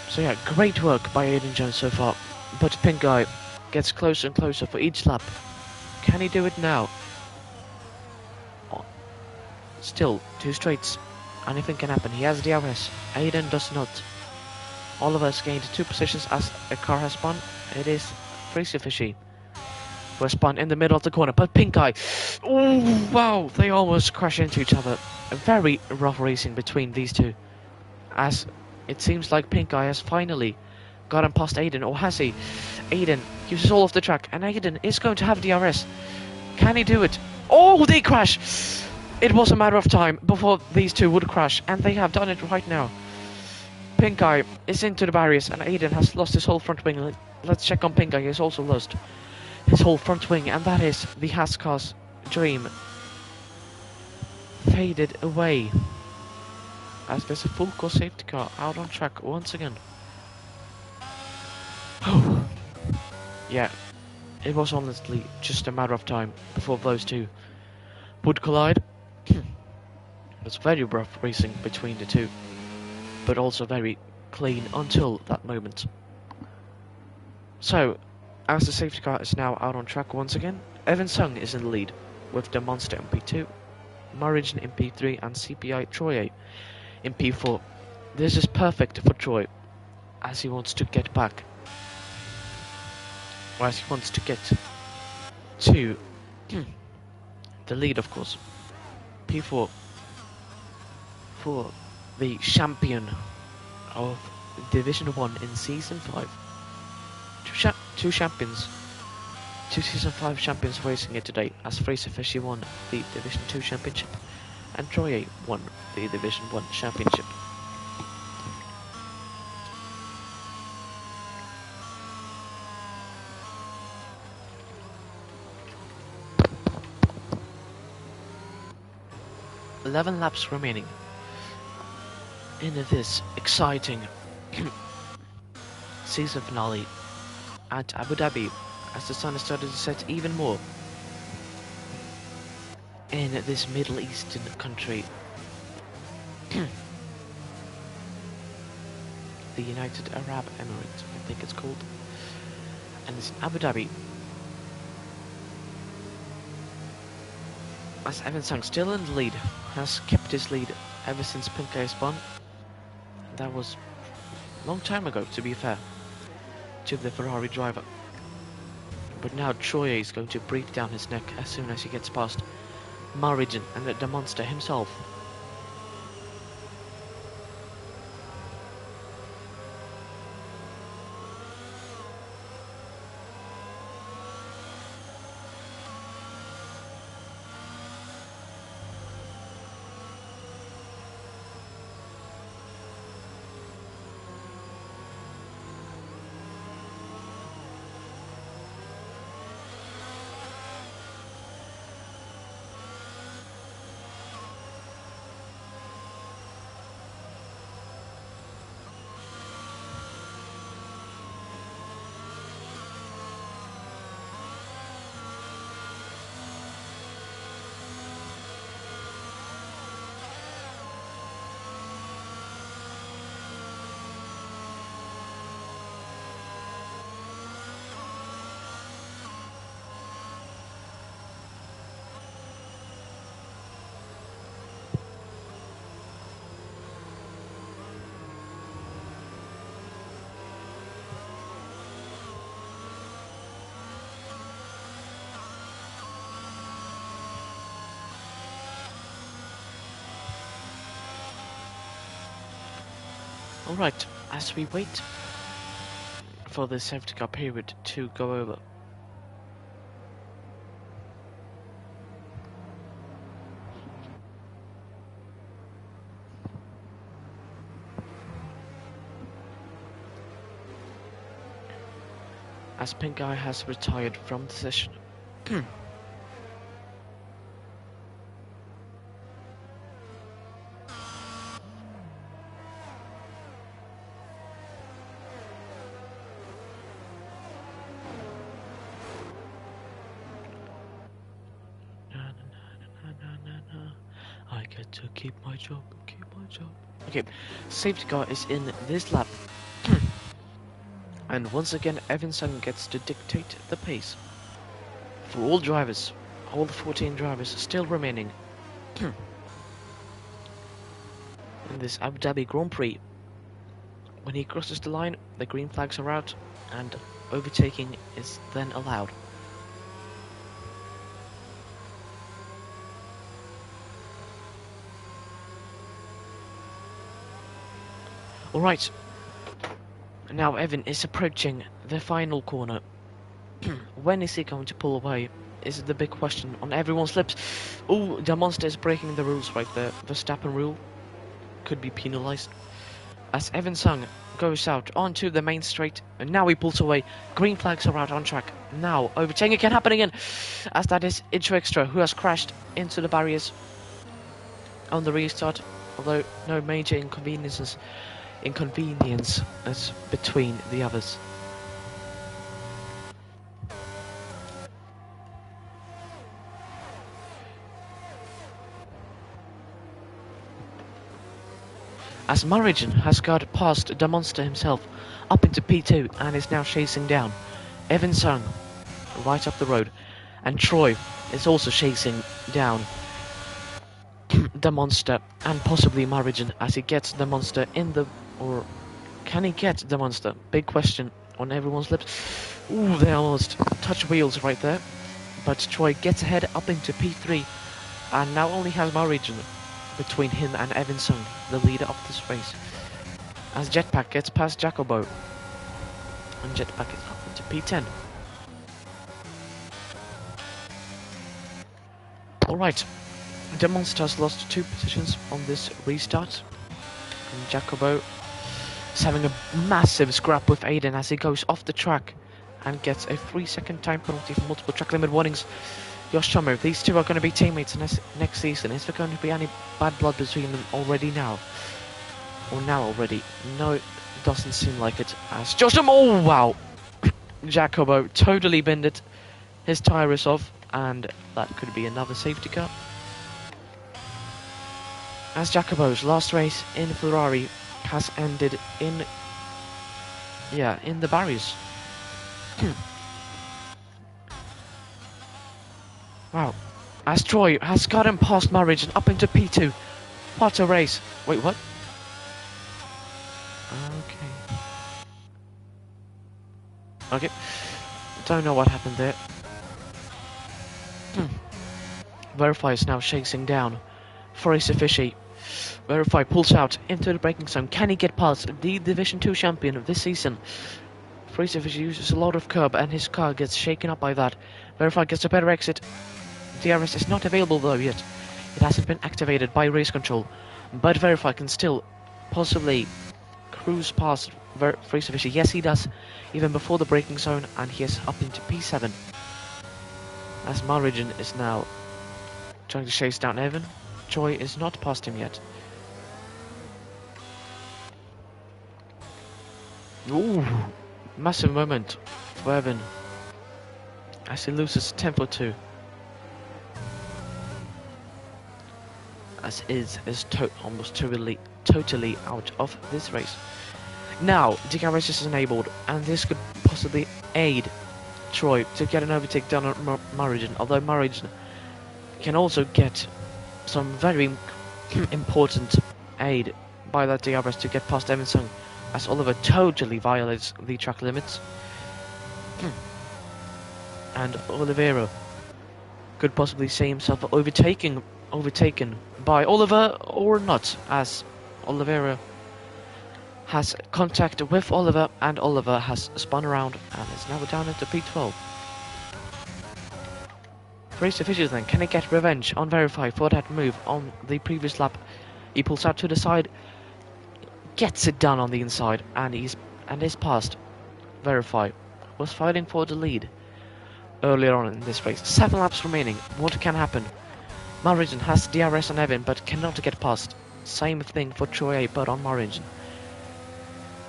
A: So yeah, great work by Aiden Jones so far, but Pink Eye gets closer and closer for each lap. Can he do it now? Still, 2 straights. Anything can happen. He has DRS. Aiden does not. Oliver has gained 2 positions as a car has spun. It is Fraser Fishy who has spun in the middle of the corner. But Pink Eye, oh wow, they almost crash into each other. A very rough racing between these two, as it seems like Pink Eye has finally gotten past Aiden, or has he? Aiden uses all of the track, and Aiden is going to have DRS. Can he do it? Oh, they crash! It was a matter of time before these two would crash, and they have done it right now. Pink Eye is into the barriers, and Aiden has lost his whole front wing. Let's check on Pink Eye. He has also lost his whole front wing, and that is the Haas car's dream faded away, as there's a full course safety car out on track once again. Yeah, it was honestly just a matter of time before those two would collide. It was very rough racing between the two, but also very clean until that moment. So, as the safety car is now out on track once again, Evan Sung is in the lead with the Monster in P2, Marigin in P3 and CPI Troye in P4. This is perfect for Troy, as he wants to get back, or as he wants to get to the lead, of course. P4 for the champion of Division 1 in Season 5. Two champions. Two Season 5 champions racing it today, as Fraser Fishy won the Division 2 championship and Troye won the Division 1 championship. "11 laps remaining in this exciting season finale at Abu Dhabi, as the sun has started to set even more in this Middle Eastern country. The United Arab Emirates, I think it's called. And it's in Abu Dhabi. As Evan Sung, still in the lead, has kept his lead ever since Pinke spun. That was a long time ago, to be fair, to the Ferrari driver. But now Troye is going to breathe down his neck as soon as he gets past Marigin and the monster himself. Alright, as we wait for the safety car period to go over, as Pink Guy has retired from the session. I get to keep my job, Okay, safety car is in this lap. And once again, Evan Sung gets to dictate the pace. For all drivers, all the 14 drivers still remaining in this Abu Dhabi Grand Prix. When he crosses the line, the green flags are out and overtaking is then allowed. Alright, now Evan is approaching the final corner. When is he going to pull away is the big question on everyone's lips. Oh, the monster is breaking the rules right there. The Verstappen rule could be penalized. As Evan Sung goes out onto the main straight, and now he pulls away. Green flags are out on track. Now, overtaking can happen again, as that is Intro Extra, who has crashed into the barriers on the restart, although no major inconvenience is between the others. As Marigin has got past the monster himself up into P2 and is now chasing down Evan Sung right up the road, and Troy is also chasing down the monster and possibly Marigin as he gets the monster in the... or can he get the monster? Big question on everyone's lips. Ooh, they almost touch wheels right there. But Troy gets ahead up into P3 and now only has Marigin between him and Evan Sung, the leader of this race. As Jetpack gets past Jacobo, and Jetpack is up into P10. Alright, the Monsters lost 2 positions on this restart, and Jacobo is having a massive scrap with Aiden as he goes off the track and gets a 3-second time penalty for multiple track limit warnings. Josh Summer, these two are going to be teammates next season. Is there going to be any bad blood between them already now? Or now already? No, it doesn't seem like it. As Josh Summer, oh wow! Jacobo totally bended. His tyre is off, and that could be another safety car. As Jacobo's last race in Ferrari has ended in the barriers. Wow. As Troy has gotten past Marriage and up into P2. What a race. Wait, what? Okay. Don't know what happened there. Verify is now chasing down Forrest Fishy. Verify pulls out into the braking zone. Can he get past the Division 2 champion of this season? Forrest Fishy uses a lot of curb and his car gets shaken up by that. Verify gets a better exit. DRS is not available though yet. It hasn't been activated by race control. But Verify can still possibly cruise past Forrest Fishy. Yes, he does. Even before the braking zone, and he is up into P7. As Marigin is now trying to chase down Evan. Troy is not past him yet. Ooh, massive moment for Evan as he loses 10 for 2. As is almost totally out of this race. Now, DRS is enabled, and this could possibly aid Troy to get an overtake done on Marigin, although Marigin can also get some very important aid by that DRS to get past Evan Sung, as Oliver totally violates the track limits. And Oliveira could possibly see himself overtaken by Oliver or not, as Oliveira has contact with Oliver and Oliver has spun around and is now down into P12. Race officials then, can he get revenge on Verify for that move on the previous lap? He pulls out to the side, gets it done on the inside, and is past. Verify was fighting for the lead earlier on in this race. 7 laps remaining. What can happen? Marigin has DRS on Evan but cannot get past. Same thing for Troy, but on Marigin.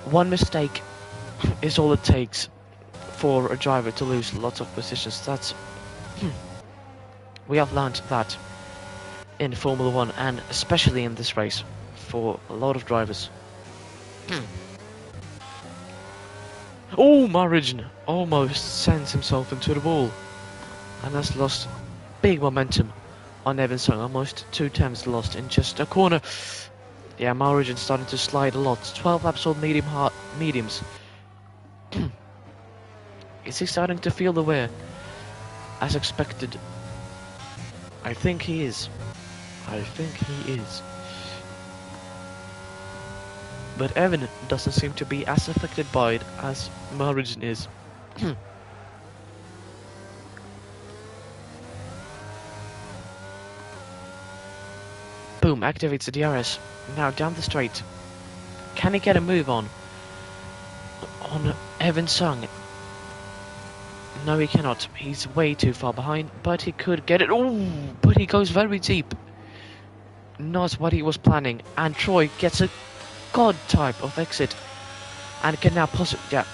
A: One mistake is all it takes for a driver to lose lots of positions. That's we have learned that in Formula 1 and especially in this race for a lot of drivers. Oh, Marigin almost sends himself into the wall and has lost big momentum on Evan Sung. Almost 2 times lost in just a corner. Yeah, Marigin starting to slide a lot. 12 laps on mediums. Is he starting to feel the wear as expected? I think he is. But Evan doesn't seem to be as affected by it as Marigin is. Boom, activates the DRS. Now down the straight. Can he get a move on Evan Sung? No, he cannot. He's way too far behind, but he could get it. Oh, but he goes very deep. Not what he was planning. And Troy gets a god type of exit. And can now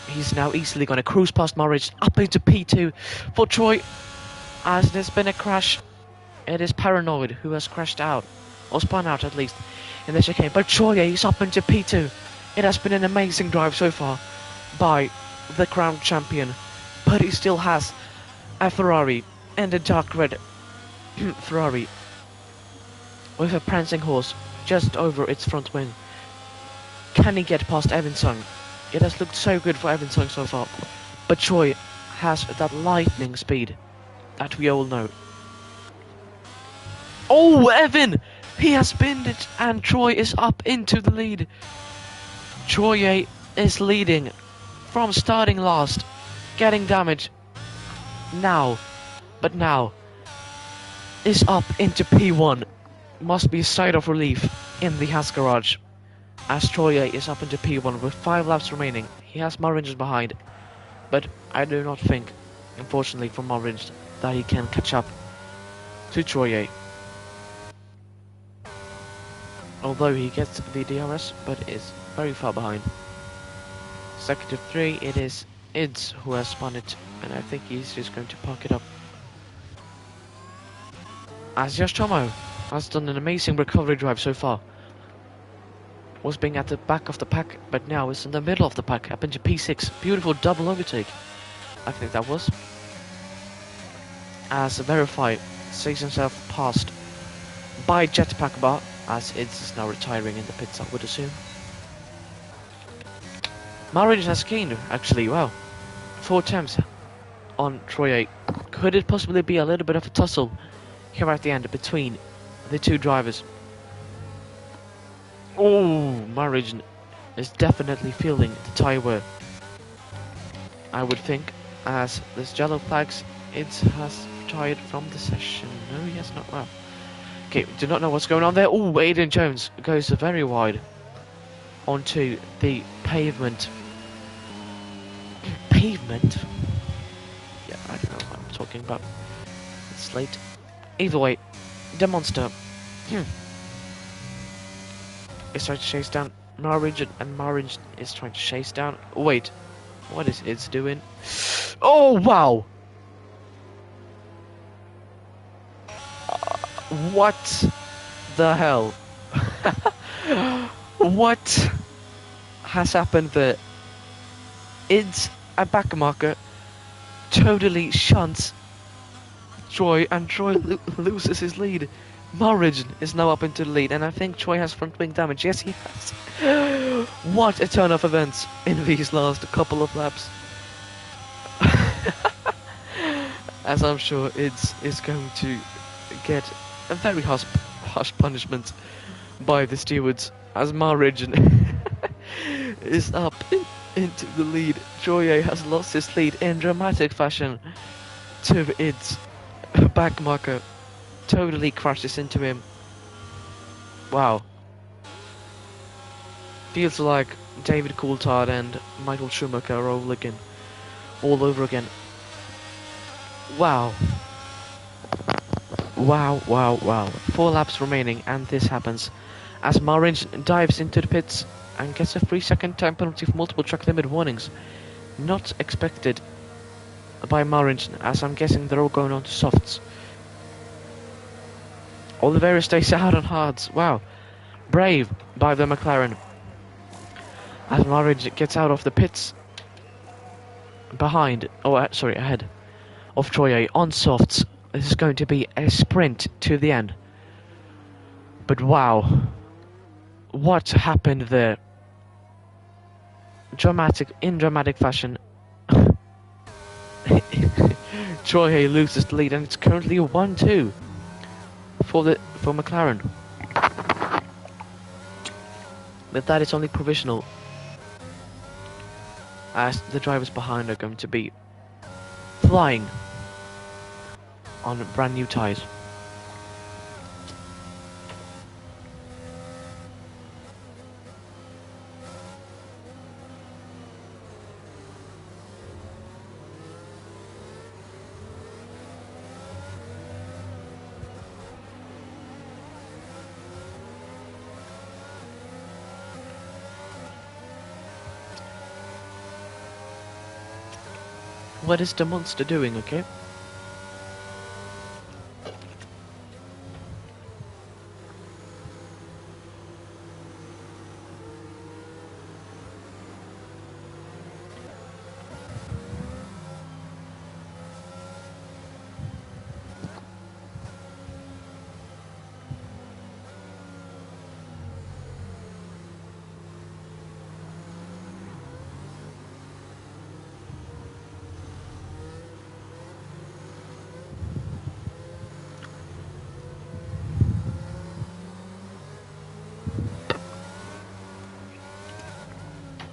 A: he's now easily going to cruise past Marigin up into P2 for Troy. As there's been a crash. It is Paranoid who has crashed out. Or spun out at least in the chicane. But Troy is up into P2. It has been an amazing drive so far by the crowned champion. But he still has a Ferrari and a dark red Ferrari with a prancing horse just over its front wing. Can he get past Evan Sung? It has looked so good for Evan Sung so far. But Troy has that lightning speed that we all know. Oh, Evan! He has pinned it, and Troy is up into the lead. Troy is leading from starting last, getting damage now, but now is up into P1. Must be a sigh of relief in the Haas garage, as Troy is up into P1 with 5 laps remaining. He has Marinj behind, but I do not think, unfortunately for Marinj, that he can catch up to Troy. Although he gets the DRS, but is very far behind. Second to 3, it is Ids who has spun it, and I think he's just going to park it up. As Josh Tomo has done an amazing recovery drive so far. Was being at the back of the pack, but now is in the middle of the pack, up into P6. Beautiful double overtake, I think that was. As Verify sees himself passed by Jetpack Bar, as Ids is now retiring in the pits, I would assume. Marinj has gained, actually, wow. 4 attempts on Troy. Could it possibly be a little bit of a tussle here at the end between the two drivers? Oh, Marinj is definitely feeling the tyre wear, I would think, as there's yellow flags. It has retired from the session. No, he has not. Wow. Okay, do not know what's going on there. Oh, Aiden Jones goes very wide onto the pavement. Pavement? Yeah, I don't know what I'm talking about. It's late. Either way, the monster is trying to chase down Marinj, and Marinj is trying to chase down. Wait, what is it doing? Oh, wow! What the hell? What has happened there? It's a backmarker totally shunts Troy, and Troy loses his lead. Marinj is now up into the lead, and I think Troy has front wing damage. Yes, he has. What a turn of events in these last couple of laps. As I'm sure Ids is going to get a very harsh punishment by the stewards, as Marinj is up into the lead. Troy has lost his lead in dramatic fashion to Ids. Backmarker totally crashes into him. Wow. Feels like David Coulthard and Michael Schumacher are all over again. Wow. Wow, wow, wow. 4 laps remaining, and this happens as Marinj dives into the pits and gets a 3-second time penalty for multiple track limit warnings. Not expected by Marinj, as I'm guessing they're all going on to softs. Oliveira stays out on hards. Wow. Brave by the McLaren. As Marinj gets out of the pits ahead of Troy on softs. This is going to be a sprint to the end. But wow. What happened there? In dramatic fashion. Troy loses the lead, and it's currently a 1-2 for McLaren. But that is only provisional, as the drivers behind are going to be flying on brand new tyres. What is the monster doing, okay?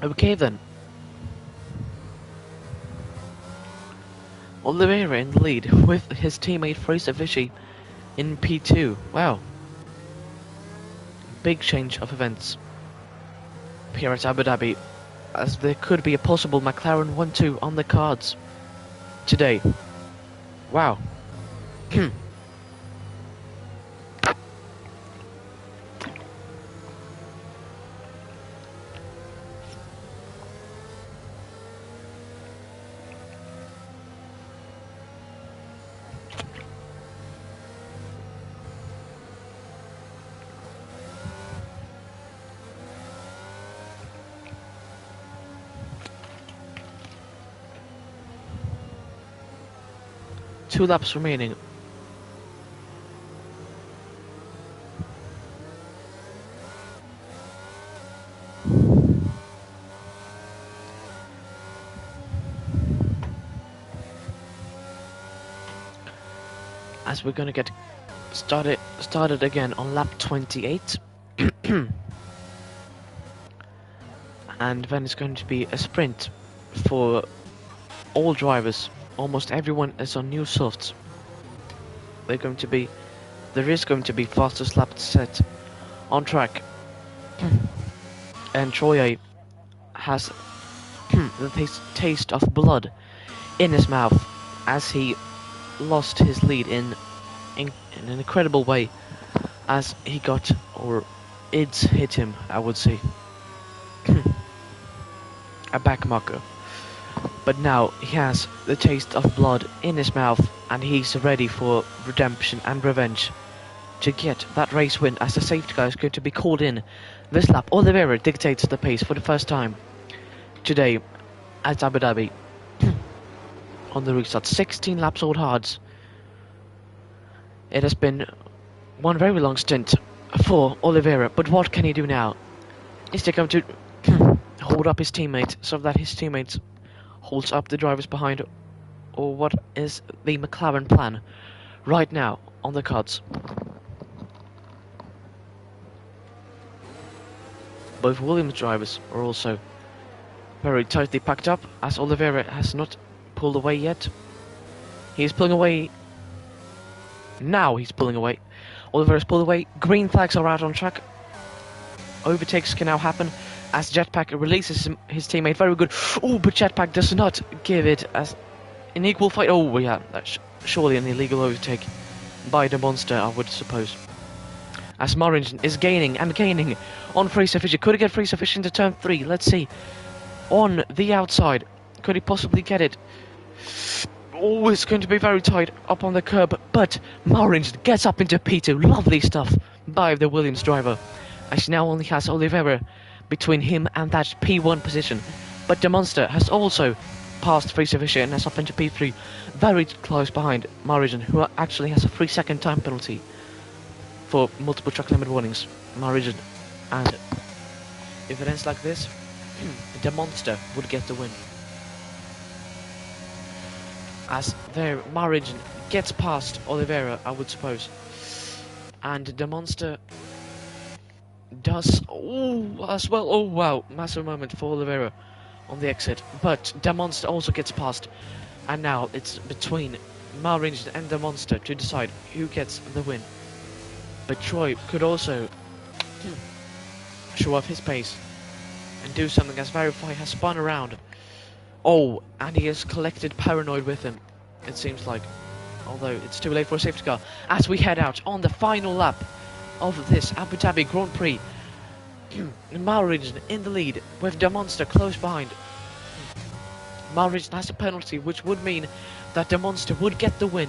A: Okay then. Oliveira in the lead with his teammate Fraser Vichy in P2. Wow. Big change of events here at Abu Dhabi, as there could be a possible McLaren 1-2 on the cards today. Wow. 2 laps remaining. As we're gonna get started again on lap 28. And then it's going to be a sprint for all drivers. Almost everyone is on new softs. There is going to be fastest lap set on track. And Troye has the taste of blood in his mouth as he lost his lead in an incredible way, as he got, or IDS hit him, I would say. A backmarker. But now he has the taste of blood in his mouth, and he's ready for redemption and revenge to get that race win, as the safety car is going to be called in this lap. Oliveira dictates the pace for the first time today at Abu Dhabi. On the restart, 16 laps old hards. It has been one very long stint for Oliveira, but what can he do now? Is he going to hold up his teammates so that his teammates holds up the drivers behind, or what is the McLaren plan right now on the cards? Both Williams drivers are also very tightly packed up, as Oliveira has not pulled away yet. He's pulling away. Now he's pulling away. Oliveira's pulled away. Green flags are out on track. Overtakes can now happen as Jetpack releases his teammate. Very good. Oh, but Jetpack does not give it as an equal fight. Oh, yeah, that's surely an illegal overtake by the monster, I would suppose. As Marin is gaining and gaining on Fraser Fisher. Could he get Fraser Fisher into turn 3? Let's see. On the outside. Could he possibly get it? Oh, it's going to be very tight up on the curb, but Marin gets up into P2. Lovely stuff by the Williams driver, as he now only has Oliveira between him and that P1 position. But the monster has also passed Fraser Fisher and is up into P3, very close behind Marin, who actually has a 3-second time penalty for multiple track limit warnings. Marin, and if it ends like this, the monster would get the win. As there, Marin gets past Oliveira, I would suppose, and the monster does as well. Oh wow, massive moment for Oliveira on the exit, but the monster also gets past, and now it's between Marin and the monster to decide who gets the win. But Troy could also show off his pace and do something, as Verify has spun around. Oh, and he has collected Paranoid with him, it seems like. Although it's too late for a safety car. As we head out on the final lap of this Abu Dhabi Grand Prix. Marin in the lead with the monster close behind. Marin has a penalty, which would mean that the monster would get the win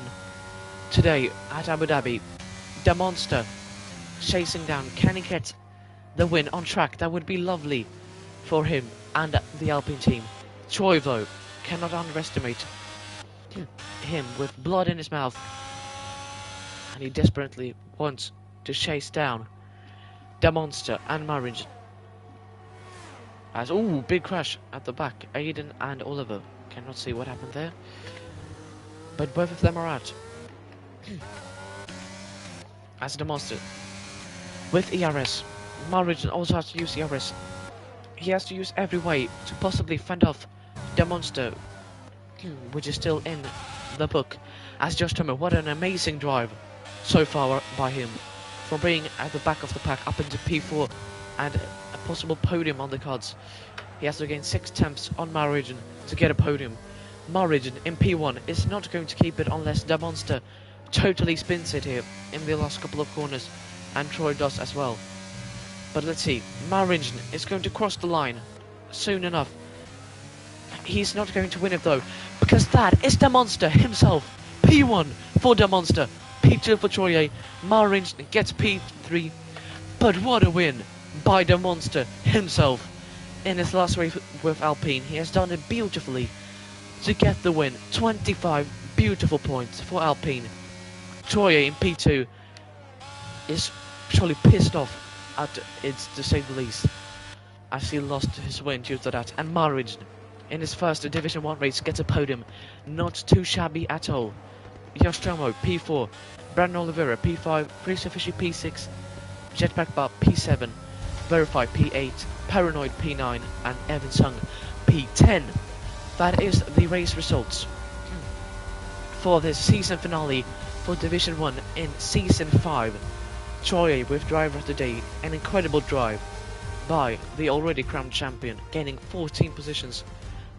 A: today at Abu Dhabi. The monster chasing down. Can he get the win on track? That would be lovely for him and the Alpine team. Troy, though, cannot underestimate him with blood in his mouth, and he desperately wants to chase down the monster and Marin. As, ooh, big crash at the back. Aiden and Oliver cannot see what happened there, but both of them are out. As the monster with ERS, Marin also has to use ERS he has to use every way to possibly fend off the monster, which is still in the book. As Josh Thomas, what an amazing drive so far by him, from being at the back of the pack up into P4 and a possible podium on the cards. He has to gain 6 attempts on Marigin to get a podium. Marigin in P1 is not going to keep it unless the monster totally spins it here in the last couple of corners, and Troy does as well. But let's see, Marigin is going to cross the line soon enough. He's not going to win it though, because that is the monster himself. P1 for the monster, P2 for Troy. Marigin gets P3, but what a win by the monster himself. In his last race with Alpine, he has done it beautifully to get the win. 25 beautiful points for Alpine. Troy in P2 is surely pissed off at it, to say the least, as he lost his win due to that. And Marigin, in his first Division 1 race, gets a podium. Not too shabby at all. Josh Tomo, P4. Brandon Oliveira, P5. Chris Fishy, P6. Jetpack Bar, P7. Verify, P8. Paranoid, P9. And Evan Sung, P10. That is the race results for this season finale for Division 1 in Season 5. Troy with Driver of the Day, an incredible drive by the already crowned champion, gaining 14 positions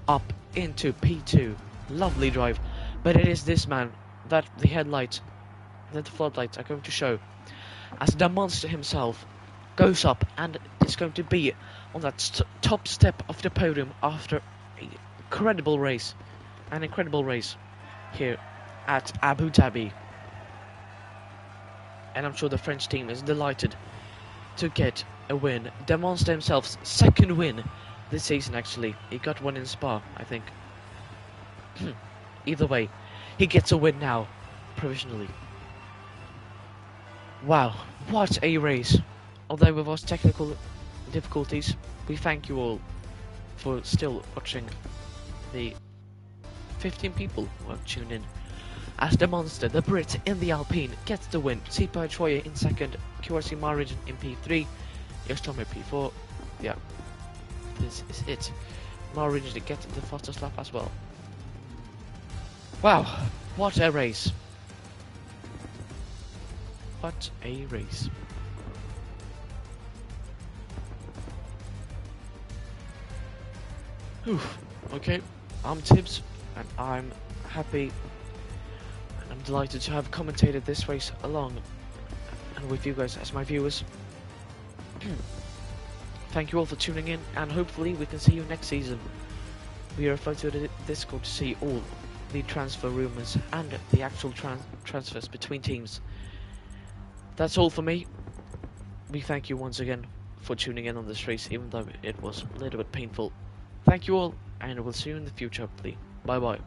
A: up into P2. Lovely drive, but it is this man that the floodlights are going to show, as the monster himself goes up and is going to be on that top step of the podium after an incredible race here at Abu Dhabi. And I'm sure the French team is delighted to get a win. The monster himself's second win this season, actually. He got one in Spa, I think. Either way, he gets a win now, provisionally. Wow, what a race. Although with us technical difficulties, we thank you all for still watching. The 15 people who have tuned in. As the monster, the Brit in the Alpine, gets the win. Sipa Troye in second, QRC Marigin in P3, Yoshitomo P4. Yeah, this is it. Marigin to get the fastest lap as well. Wow, what a race. What a race. Oof. Okay, I'm Tibbs, and I'm happy. I'm delighted to have commentated this race along and with you guys as my viewers. Thank you all for tuning in, and hopefully we can see you next season. We are referring to the Discord to see all the transfer rumours and the actual transfers between teams. That's all for me. We thank you once again for tuning in on this race, even though it was a little bit painful. Thank you all, and we'll see you in the future, hopefully. Bye bye.